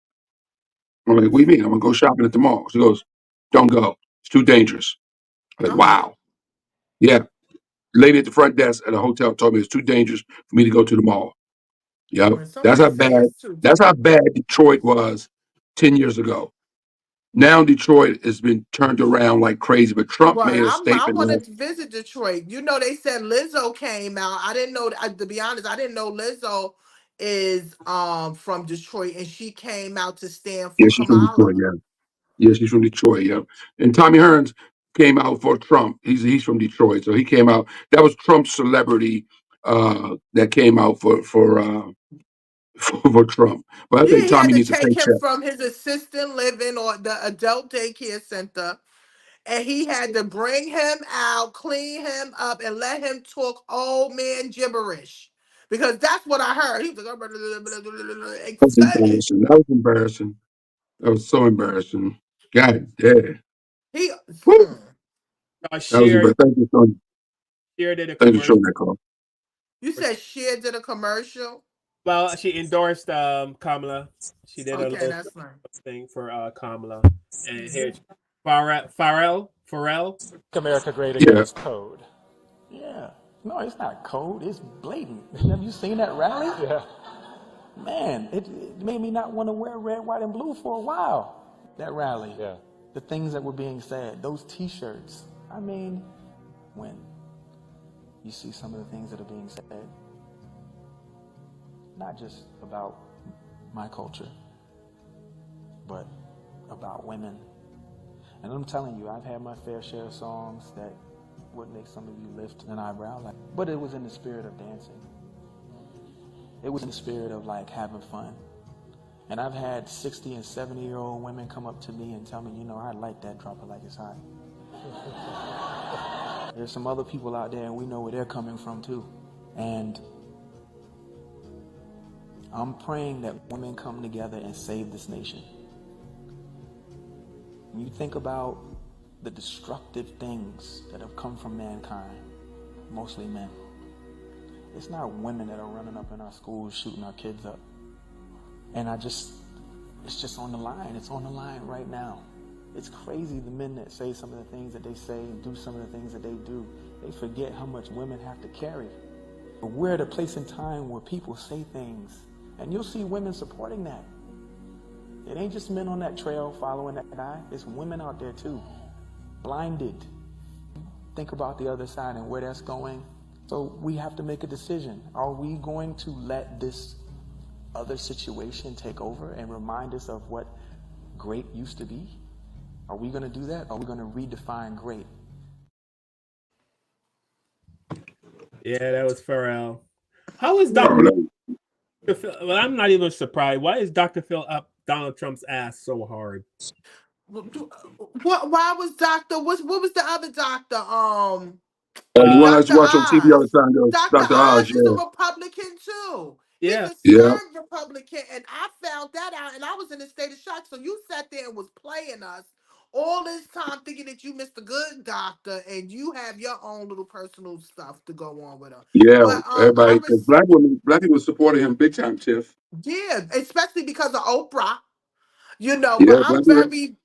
C: I'm like, what do you mean? I'm gonna go shopping at the mall. She goes, don't go. It's too dangerous. I'm like, wow. Yeah. Lady at the front desk at a hotel told me it's too dangerous for me to go to the mall. Yeah. That's how bad Detroit was 10 years ago. Now Detroit has been turned around like crazy, but Trump
A: Well,
C: made a
A: I
C: statement.
A: want to visit Detroit. You know, they said Lizzo came out. I didn't know. To be honest, I didn't know Lizzo is from Detroit, and she came out to stand
C: Yeah,
A: for
C: she's from
A: Kamala.
C: Detroit. Yeah. Yeah, she's from Detroit. Yeah. And Tommy Hearns came out for Trump. He's from Detroit, so he came out. That was Trump's celebrity that came out for for Trump. But I
A: Yeah,
C: think
A: he had
C: Tommy
A: to
C: needs a
A: take him
C: paycheck.
A: from his assisted living or the adult daycare center, and he had to bring him out, clean him up, and let him talk old man gibberish. Because that's what I heard. He was like,
C: That was
A: excited.
C: embarrassing. That was embarrassing. That was so embarrassing. God damn.
A: He
C: Woo. That was
B: Cher
C: embarrassing. Thank you, Sonny.
B: did a
C: Thank you for showing
B: commercial.
C: that call.
A: You said Cher did a commercial?
B: Well, she endorsed Kamala. She did a
A: Okay,
B: little
A: that's fine.
B: thing for Kamala. And here's Pharrell.
U: America Great
C: Yeah.
U: Against code. Yeah. No, it's not code. It's blatant. Have you seen that rally? Yeah. Man, it made me not want to wear red, white, and blue for a while. That rally. Yeah. The things that were being said, those T-shirts. I mean, when you see some of the things that are being said, not just about my culture, but about women. And I'm telling you, I've had my fair share of songs that would make some of you lift an eyebrow, but it was in the spirit of dancing. It was in the spirit of like having fun. And I've had 60 and 70-year-old women come up to me and tell me, you know, I like that, drop it like it's hot. There's some other people out there and we know where they're coming from too. And I'm praying that women come together and save this nation. When you think about the destructive things that have come from mankind, mostly men, it's not women that are running up in our schools shooting our kids up. And it's just on the line. It's on the line right now. It's crazy the men that say some of the things that they say and do some of the things that they do. They forget how much women have to carry. But we're at a place in time where people say things, and you'll see women supporting that. It ain't just men on that trail following that guy. It's women out there too, blinded. Think about the other side and where that's going. So we have to make a decision. Are we going to let this other situation take over and remind us of what great used to be? Are we going to do that? Or are we going to redefine great?
B: Yeah, that was Pharrell. How is Dr. Phil? Well, I'm not even surprised. Why is Dr. Phil up Donald Trump's ass so hard?
A: What? Why was Doctor? What was the other doctor?
C: The one I used to
A: Dr.
C: watch on TV all
A: Oz.
C: the time, though,
A: Dr.
C: Dr.
A: Oz
C: Oz,
A: is a
C: yeah.
A: Republican too.
B: Yeah.
A: He's a
C: Yeah.
A: stern Republican, and I found that out, and I was in a state of shock. So you sat there and was playing us all this time, thinking that you missed a good doctor, and you have your own little personal stuff to go on with her.
C: Yeah,
A: But
C: everybody, because black people supported him big time, Tiff.
A: yeah, especially because of Oprah. You know,
C: Yeah,
A: but
C: black
A: I'm
C: people.
A: very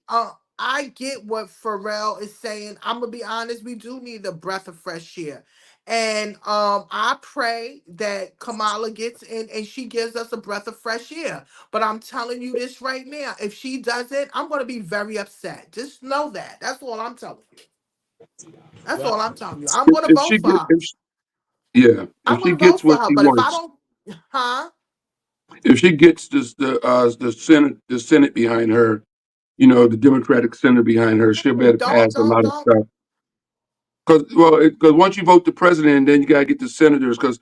A: I get what Pharrell is saying. I'm gonna be honest, we do need a breath of fresh air. And I pray that Kamala gets in and she gives us a breath of fresh air. But I'm telling you this right now. If she doesn't, I'm gonna be very upset. Just know that. That's all I'm telling you. That's all I'm telling you. I'm gonna
C: If
A: vote
C: she
A: for
C: get,
A: her.
C: if
A: I'm
C: she
A: gonna vote
C: gets
A: for
C: what
A: her.
C: she
A: But if I
C: wants,
A: don't, huh?
C: if she gets the Senate behind her, you know, the Democratic Senate behind her, she'll be able to pass a lot of
A: Don't.
C: stuff. Because once you vote the president, then you gotta get the senators. Because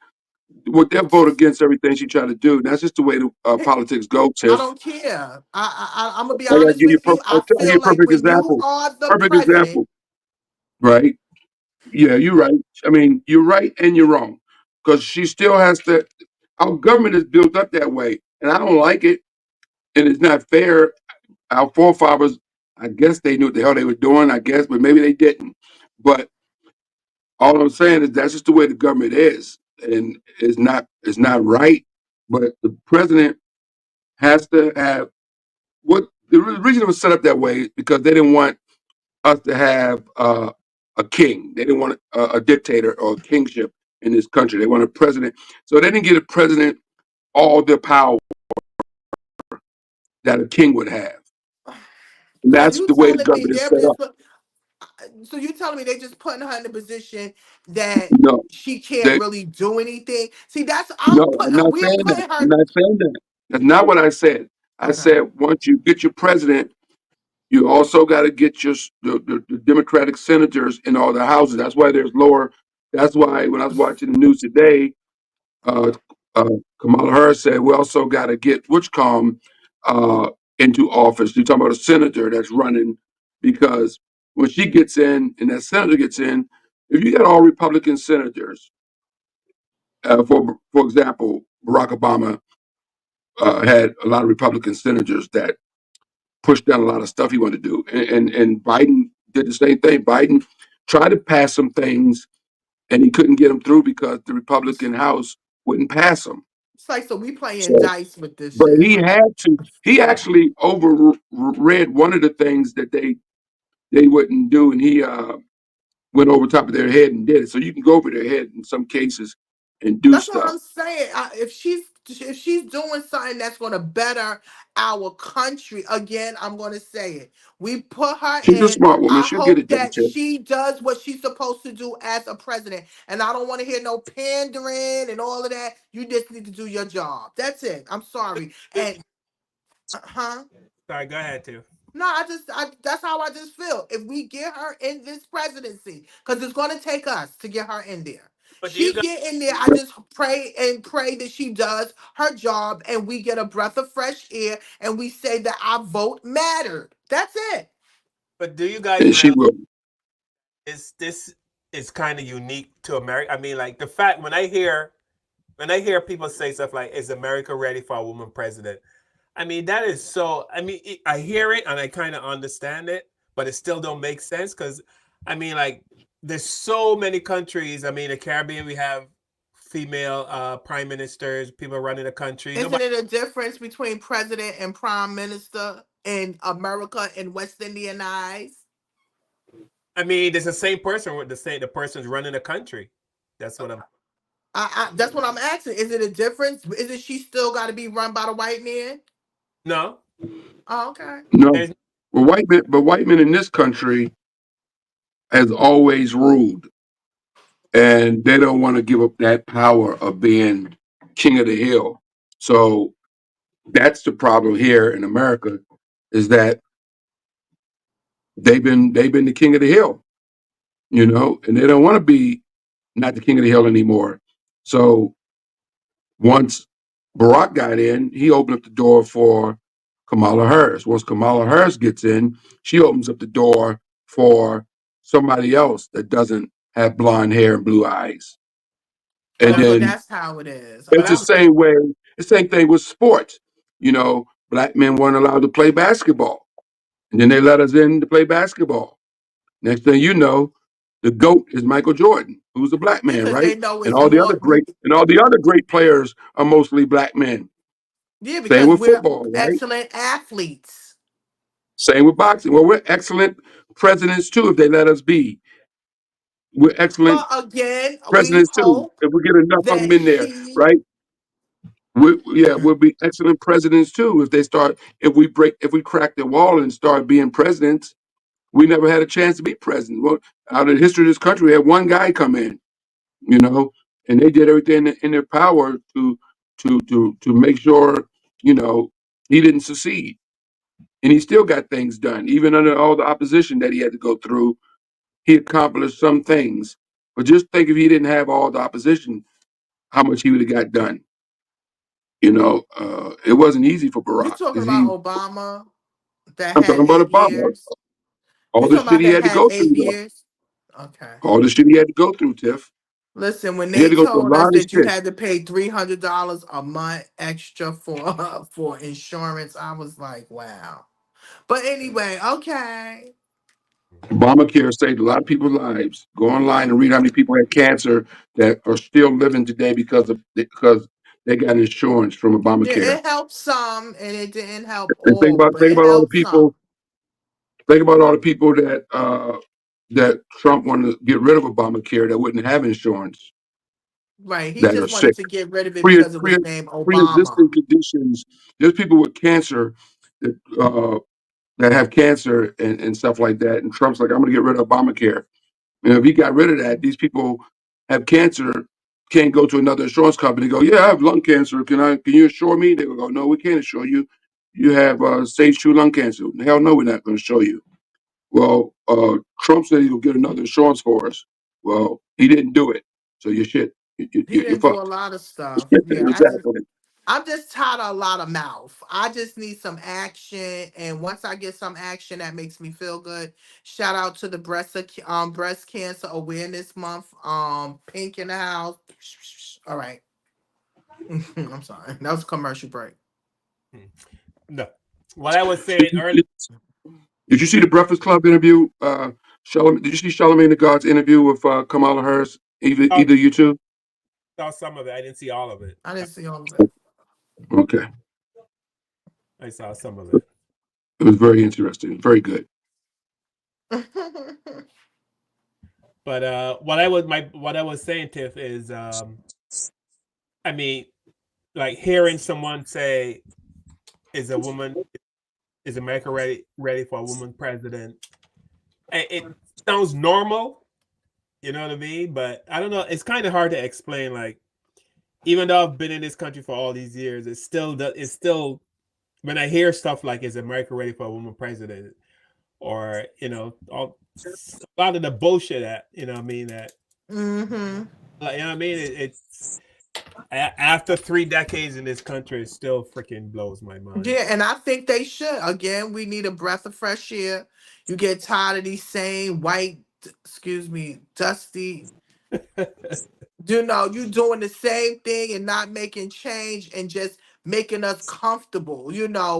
C: what they'll vote against everything she try to do. That's just the way the politics go,
A: I
C: Tiff.
A: don't care. I'm gonna be
C: I gotta
A: honest
C: give you
A: with you. I
C: I'll give you
A: feel
C: a
A: like
C: perfect
A: when you
C: example.
A: are the
C: Perfect
A: president,
C: example, right? Yeah, you're right. I mean, you're right and you're wrong. Because she still has to. Our government is built up that way, and I don't like it, and it's not fair. Our forefathers, I guess they knew what the hell they were doing. I guess, but maybe they didn't. But all I'm saying is that's just the way the government is, and it's not right. But the president has to have what the reason it was set up that way is because they didn't want us to have a king. They didn't want a dictator or a kingship in this country. They wanted a president, so they didn't give a president all the power that a king would have. And
A: so
C: that's
A: you
C: the way the
A: telling me
C: government is
A: they're
C: set
A: just
C: up.
A: so you telling me they just putting her in a position that
C: No,
A: she can't
C: they
A: really do anything? See, that's
C: no. I'm not
A: we're
C: saying that.
A: putting her.
C: I'm not saying that. That's not what I said. I
A: Okay.
C: said once you get your president, you also got to get the Democratic senators in all the houses. That's why there's lower. That's why when I was watching the news today, uh, uh, Kamala Harris said we also got to get Whitcomb into office. You're talking about a senator that's running because when she gets in and that senator gets in, if you got all Republican senators, for example, Barack Obama had a lot of Republican senators that pushed down a lot of stuff he wanted to do, and Biden did the same thing. Biden tried to pass some things and he couldn't get them through because the Republican House wouldn't pass them.
A: It's like, so we playing
C: So,
A: dice with this
C: but
A: shit,
C: he
A: huh?
C: had to. He actually overread one of the things that they wouldn't do, and he went over top of their head and did it. So you can go over their head in some cases and do
A: That's what
C: stuff.
A: I'm saying. If she's doing something that's going to better our country, again, I'm going to say it. We put her
C: She's a
A: in.
C: smart woman.
A: I
C: She'll get
A: hope
C: it done,
A: that
C: Tim.
A: she does what she's supposed to do as a president. And I don't want to hear no pandering and all of that. You just need to do your job. That's it. I'm sorry. And huh?
B: Sorry, go ahead, too.
A: No, that's how I just feel. If we get her in this presidency, because it's going to take us to get her in there.
B: But do you
A: She
B: guys?
A: get in there. I just pray that she does her job, and we get a breath of fresh air, and we say that our vote mattered. That's it.
B: But do you guys
C: And she
B: realize
C: will.
B: this is kind of unique to America? I mean, like the fact when I hear people say stuff like, "Is America ready for a woman president?" I mean, that is so. I mean, I hear it and I kind of understand it, but it still don't make sense because, I mean, like there's so many countries. I mean, the Caribbean, we have female prime ministers, people running the country.
A: Isn't it a difference between president and prime minister in America and West Indian eyes?
B: I mean, there's the same person with the person's running the country. That's what I'm.
A: That's what I'm asking. Is it a difference? Isn't she still got to be run by the white man?
B: No.
A: Oh, okay.
C: No. Well, white men in this country has always ruled, and they don't want to give up that power of being king of the hill. So that's the problem here in America, is that they've been the king of the hill, and they don't want to be not the king of the hill anymore. So once Barack got in, he opened up the door for Kamala Harris. Once Kamala Harris gets in, she opens up the door for somebody else that doesn't have blonde hair and blue eyes. And
A: So
C: then
A: that's how it is.
C: it's the same way, the same thing with sports. Black men weren't allowed to play basketball. And then they let us in to play basketball. Next thing you know, the GOAT is Michael Jordan, who's a black man,
A: Because
C: right?
A: they know
C: And
A: it's
C: all the
A: more.
C: other great players are mostly black men.
A: Yeah,
C: Same
A: because
C: with
A: we're
C: football, right?
A: excellent athletes.
C: Same with boxing. Well, we're excellent presidents too, if they let us be. We're excellent
A: Well, again, we
C: presidents too,
A: hope
C: if we get enough of them
A: that
C: in there,
A: she.
C: right? We'll be excellent presidents too if we crack the wall and start being presidents. We never had a chance to be president. Well, out of the history of this country, we had one guy come in, and they did everything in their power to make sure, he didn't succeed. And he still got things done, even under all the opposition that he had to go through. He accomplished some things. But just think if he didn't have all the opposition, how much he would have got done. It wasn't easy for
A: You
C: Barack
A: talking
C: because
A: about Obama that
C: I'm
A: had
C: talking about
A: 8
C: Obama.
A: years?
C: All
A: You
C: the
A: talking
C: shit
A: about
C: he
A: that
C: had to
A: had
C: go
A: 8
C: through, though.
A: years? Okay.
C: All the shit he had to go through, Tiff.
A: Listen, when
C: He had
A: they
C: to go through a
A: told us
C: lot of
A: that you
C: shit.
A: had to pay $300 a month extra for insurance, I was like, wow. But anyway, okay.
C: Obamacare saved a lot of people's lives. Go online and read how many people had cancer that are still living today because they got insurance from
A: Yeah,
C: Obamacare.
A: it helped some and it didn't help
C: And think
A: all,
C: about
A: but
C: think
A: it
C: about all the
A: helped some.
C: people. Think about all the people that Trump wanted to get rid of Obamacare that wouldn't have insurance,
A: Right. He
C: that are
A: just wanted
C: sick.
A: to get rid of it
C: Pre
A: because it was named Obama.
C: pre-existing conditions. There's people with cancer that have cancer and stuff like that. And Trump's like, I'm going to get rid of Obamacare. And if he got rid of that, these people have cancer, can't go to another insurance company and go, yeah, I have lung cancer. Can you insure me? They will go, no, we can't insure you. You have stage 2 lung cancer. Hell no, we're not going to show you. Well, Trump said he'll get another insurance for us. Well, he didn't do it. So you're shit.
A: He didn't do a lot of stuff. Yeah,
C: Exactly.
A: I'm just tired of a lot of mouth. I just need some action, and once I get some action, that makes me feel good. Shout out to the breast cancer awareness month. Pink in the house. All right. I'm sorry. That was a commercial break.
B: No, what I was saying earlier.
C: Did you see the Breakfast Club interview? Did you see Charlamagne the God's interview with Kamala Harris? Either you two?
B: Saw some of it. I didn't see all of it.
A: I didn't see all of it.
C: Okay.
B: I saw some of it.
C: It was very interesting. Very good.
B: But what I was saying, Tiff, is I mean, like hearing someone say, "Is America ready for a woman president?" It sounds normal, you know what I mean? But I don't know. It's kind of hard to explain. Like, even though I've been in this country for all these years, it's still when I hear stuff like, "Is America ready for a woman president?" or a lot of the bullshit that what I mean. It's after 3 decades in this country, it still freaking blows my mind.
A: Yeah, and I think they should. Again, we need a breath of fresh air. You get tired of these same dusty. You doing the same thing and not making change and just making us comfortable,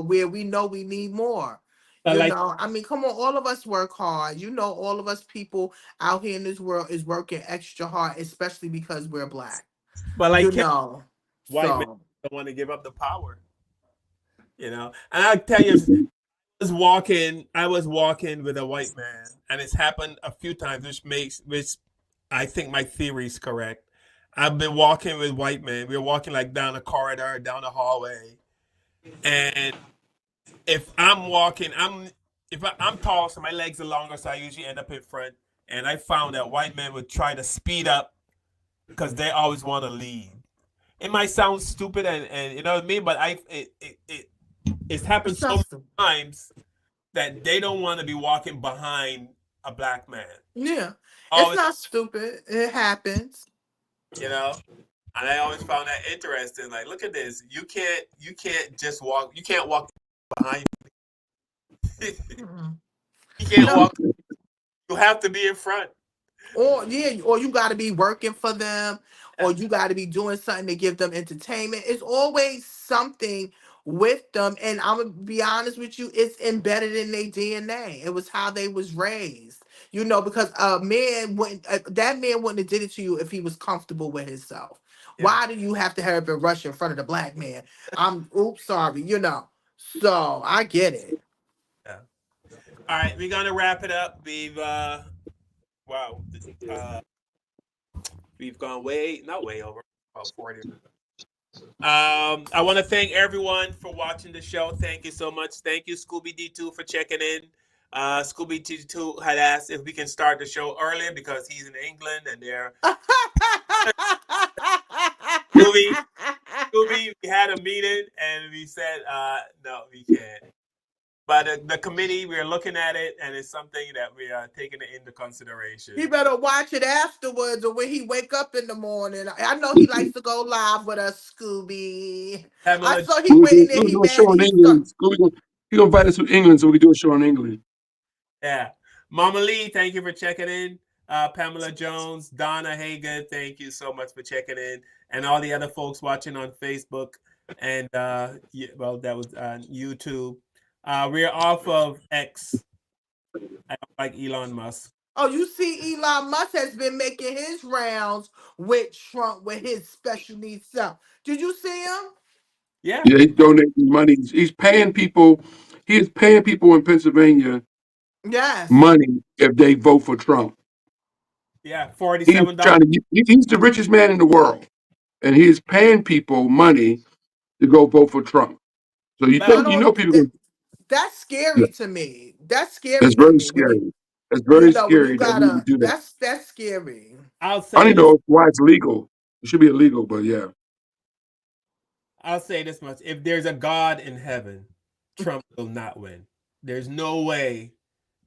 A: where we know we need more. I mean, come on, all of us work hard. All of us people out here in this world is working extra hard, especially because we're Black.
B: But
A: white
B: men don't want to give up the power. And I tell you, I was walking with a white man, and it's happened a few times, which I think my theory is correct. I've been walking with white men. We're walking like down a corridor, down a hallway, and if I'm walking, I'm tall, so my legs are longer, so I usually end up in front. And I found that white men would try to speed up because they always want to lead. It might sound stupid, and you know what I mean, but it's happened so many times that they don't want to be walking behind a Black man.
A: Yeah, it's not stupid. It happens.
B: And I always found that interesting. Like, look at this. You can't just walk. You can't walk behind me. You can't walk. You have to be in front.
A: Or you got to be working for them, or you got to be doing something to give them entertainment. It's always something with them, and I'm gonna be honest with you, it's embedded in their DNA. It was how they was raised, because that man wouldn't have did it to you if he was comfortable with himself. Yeah. Why do you have to hurry up and rush in front of the Black man? Sorry, So I get it.
B: Yeah. All right, we're gonna wrap it up. We've gone not way over, about 40 minutes. I want to thank everyone for watching the show. Thank you so much. Thank you, Scooby D2, for checking in. Scooby D2 had asked if we can start the show earlier because he's in England and they're Scooby, we had a meeting and we said no, we can't. But the committee, we're looking at it, and it's something that we are taking into consideration.
A: He better watch it afterwards, or when he wake up in the morning. I know he likes to go live with us, Scooby. I saw he went in there. He
C: gonna invite us to England so we can do a show in England.
B: Yeah, Mama Lee, thank you for checking in. Pamela Jones, Donna Hagan, thank you so much for checking in, and all the other folks watching on Facebook and that was YouTube. We're off of X. I don't like Elon Musk.
A: Oh, you see, Elon Musk has been making his rounds with Trump with his special needs self. Did you see him?
B: Yeah.
C: Yeah, he's donating money. He's paying people. He is paying people in Pennsylvania.
A: Yes.
C: Money if they vote for Trump.
B: Yeah, $47.
C: He's the richest man in the world, and he is paying people money to go vote for Trump. So people.
A: That's scary to me. That's scary.
C: That's very scary. That's very scary that we would do that.
A: That's scary.
B: I'll say
C: I don't know why it's legal. It should be illegal, but yeah.
B: I'll say this much. If there's a God in heaven, Trump will not win. There's no way.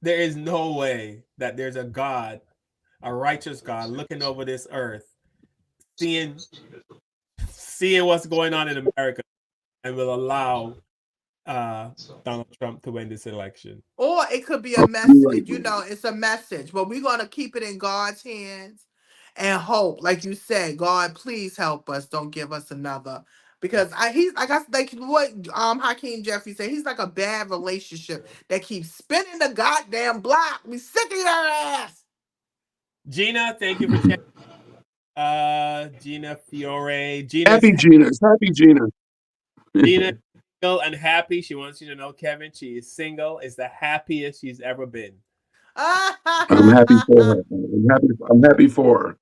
B: There is no way that there's a God, a righteous God looking over this earth seeing what's going on in America and will allow Donald Trump to win this election.
A: Or it could be a message, it's a message, but we're going to keep it in God's hands and hope. Like you said, God, please help us. Don't give us another. Because he's like what Hakeem Jeffrey said, he's like a bad relationship that keeps spinning the goddamn block. We sick of your ass.
B: Gina, thank you for chatting. Gina Fiore.
C: Happy Gina. It's happy Gina.
B: Gina single and happy. She wants you to know, Kevin, she is single. Is the happiest she's ever been.
C: I'm happy for her. I'm happy for her.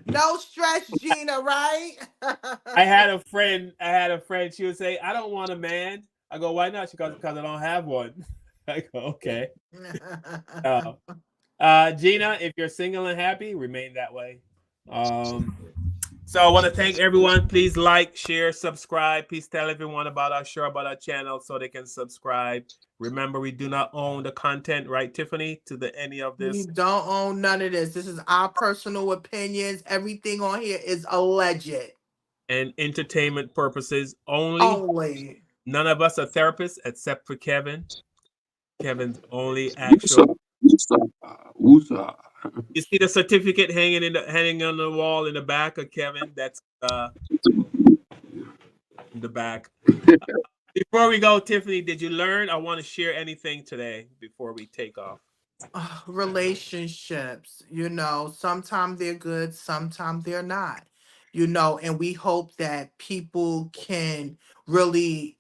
A: No stress, Gina, right?
B: I had a friend. She would say, I don't want a man. I go, why not? She goes, because I don't have one. I go, okay. Gina, if you're single and happy, remain that way. So I want to thank everyone. Please like, share, subscribe. Please tell everyone about our show, about our channel, so they can subscribe. Remember, we do not own the content, right, Tiffany, to any of this.
A: We don't own none of this. This is our personal opinions. Everything on here is alleged.
B: And entertainment purposes only. None of us are therapists except for Kevin. Kevin's only actual. You see the certificate hanging on the wall in the back of Kevin? That's in the back. Before we go, Tiffany, did you learn? I want to share anything today before we take off.
A: Relationships, sometimes they're good, sometimes they're not, and we hope that people can really,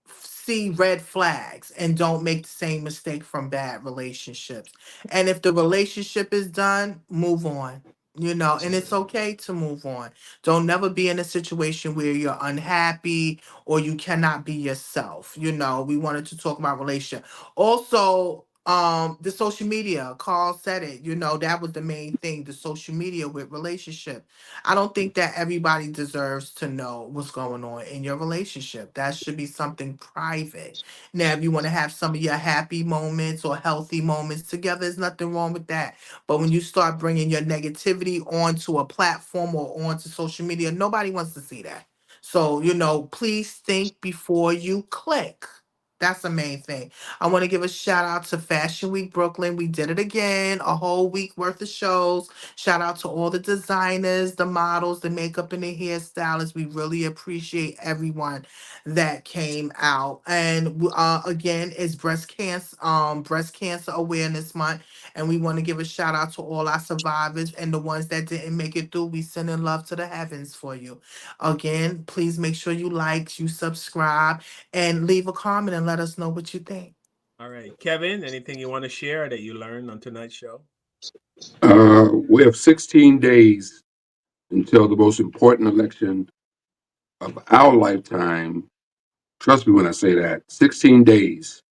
A: see red flags and don't make the same mistake from bad relationships. And if the relationship is done, move on, and it's okay to move on. Don't never be in a situation where you're unhappy or you cannot be yourself. We wanted to talk about relationship. Also, the social media, Carl said it, that was the main thing, the social media with relationship. I don't think that everybody deserves to know what's going on in your relationship. That should be something private. Now, if you want to have some of your happy moments or healthy moments together, there's nothing wrong with that. But when you start bringing your negativity onto a platform or onto social media, nobody wants to see that. So, please think before you click. That's the main thing. I want to give a shout out to Fashion Week Brooklyn. We did it again, a whole week worth of shows. Shout out to all the designers, the models, the makeup and the hairstylists. We really appreciate everyone that came out. And again, it's breast cancer awareness month. And we want to give a shout out to all our survivors and the ones that didn't make it through. We send in love to the heavens for you. Again, please make sure you like, you subscribe, and leave a comment and let us know what you think.
B: All right. Kevin, anything you want to share that you learned on tonight's show?
C: We have 16 days until the most important election of our lifetime. Trust me when I say that. 16 days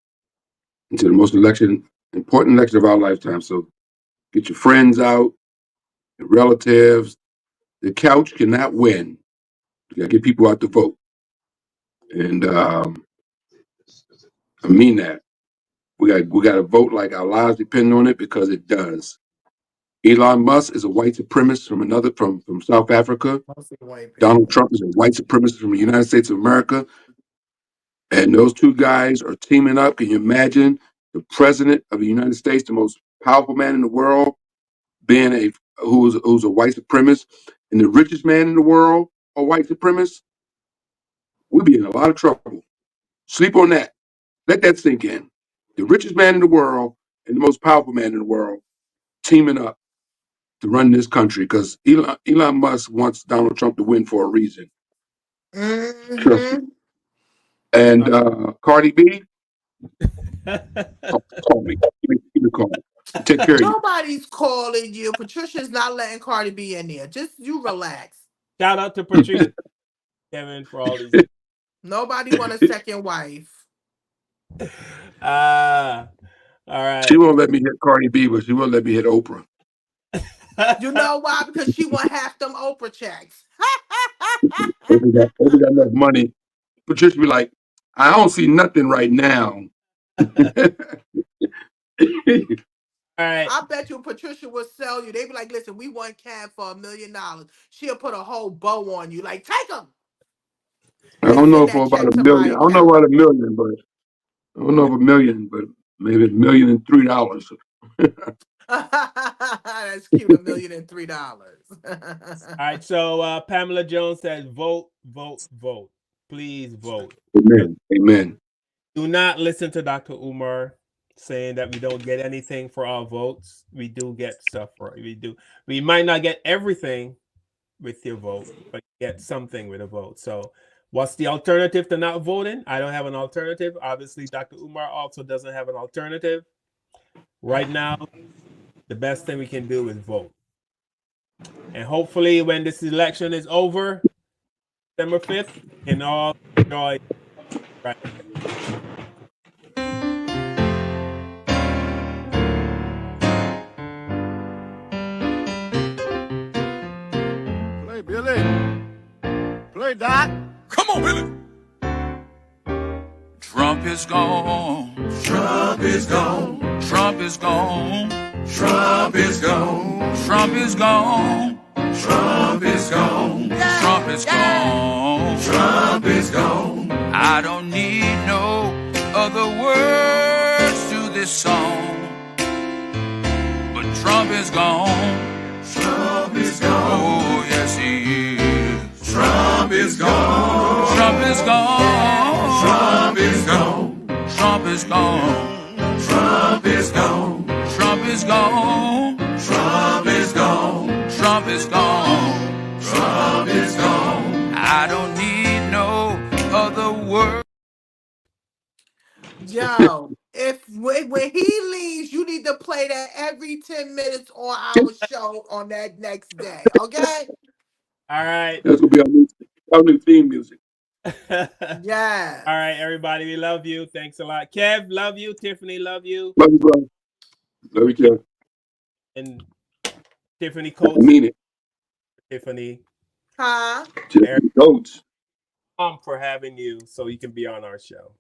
C: until the most important election of our lifetime. So get your friends out, your relatives. The couch cannot win. You gotta get people out to vote. And I mean that. We got to vote like our lives depend on it, because it does. Elon Musk is a white supremacist from South Africa. Donald Trump is a white supremacist from the United States of America. And those two guys are teaming up. Can you imagine the president of the United States, the most powerful man in the world, being who's a white supremacist, and the richest man in the world, a white supremacist? We'd be in a lot of trouble. Sleep on that. Let that sink in. The richest man in the world and the most powerful man in the world teaming up to run this country, because Elon Musk wants Donald Trump to win for a reason. Trust me. And Cardi B, call me. Give me a call. Take care of you.
A: Nobody's calling you. Patricia's not letting Cardi B in there. Just you relax.
B: Shout out to Patricia, Kevin, for all these.
A: Nobody want a second wife.
B: All right.
C: She won't let me hit Cardi B, but she won't let me hit Oprah.
A: You know why? Because she want half them Oprah checks.
C: Oprah got enough money. Patricia be like, I don't see nothing right now.
B: All right.
A: I bet you Patricia will sell you. They be like, listen, we want Cab for $1 million. She'll put a whole bow on you. Like, take them.
C: I don't know for
A: that
C: about
A: check
C: a
A: to
C: million.
A: my
C: I don't know
A: account.
C: about a million, but I don't know if $1 million, but maybe $1,003,003.
A: That's cute. $1,003,003.
B: All right. So Pamela Jones says, vote, vote, vote. Please vote.
C: Amen. Amen.
B: Do not listen to Dr. Umar saying that we don't get anything for our votes. We do get stuff for it. We do. We might not get everything with your vote, but get something with a vote. So what's the alternative to not voting? I don't have an alternative. Obviously, Dr. Umar also doesn't have an alternative. Right now, the best thing we can do is vote. And hopefully when this election is over, December 5th, and all joy. Right.
O: Play, Billy. Play, Doc.
H: Come on, Billy. Trump is gone. Trump is gone. Trump is gone. Trump is gone. Trump is gone. Trump is gone. Trump is gone. Trump is gone. I don't need no other words to this song. But Trump is gone. Trump is gone. Oh, yes, he is. Trump is gone. Trump is gone. Trump is gone. Trump is gone. Trump is gone. Trump is gone. Trump is gone. Trump is gone. Trump is gone. I don't need no other word.
A: Yo, when he leaves, you need to play that every 10 minutes on our show on that next day. Okay?
B: All right.
C: That's gonna be our new theme music.
A: Yeah.
B: All right, everybody. We love you. Thanks a lot. Kev, love you. Tiffany, love you.
C: Love you, bro. Love you, Kev.
B: And Tiffany
C: I
B: Coates.
C: mean it.
B: Tiffany.
A: Huh?
C: Tiffany Coates.
B: For having you so you can be on our show.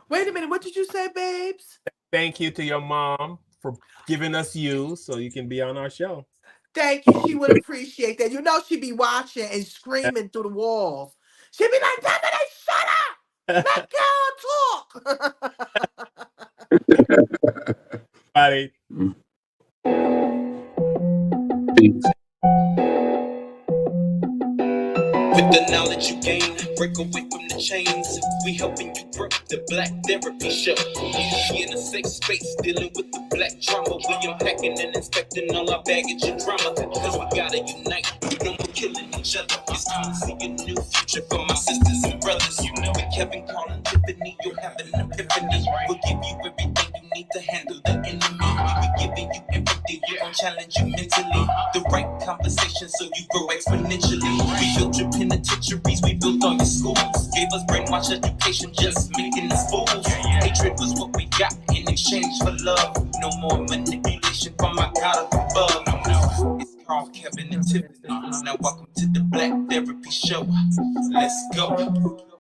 A: Wait a minute. What did you say, babes?
B: Thank you to your mom for giving us you so you can be on our show.
A: Thank you. She would appreciate that. You know she'd be watching and screaming through the walls. She'd be like, Tiffany, shut up! Let girl talk!
B: Bye.
H: With the knowledge you gain, break away from the chains. We helping you grow the Black Therapy Show. We in a safe space, dealing with the black trauma. We unpacking and inspecting all our baggage and drama. Cause we gotta unite, no more killing each other. It's time to see a new future for my sisters and brothers. You know it, Kevin, Carl, and Tiffany, you'll have an epiphany. We'll give you everything you need to handle the enemy. We're giving you empathy, we gon' challenge you mentally. The right conversation so you grow exponentially. We built your penitentiaries, we built all your schools. Gave us brainwash education, just making us fools. Hatred was what we got in exchange for love. No more manipulation from my God up above. It's Carl, Kevin, and Tiffany. Now welcome to the Black Therapy Show. Let's go.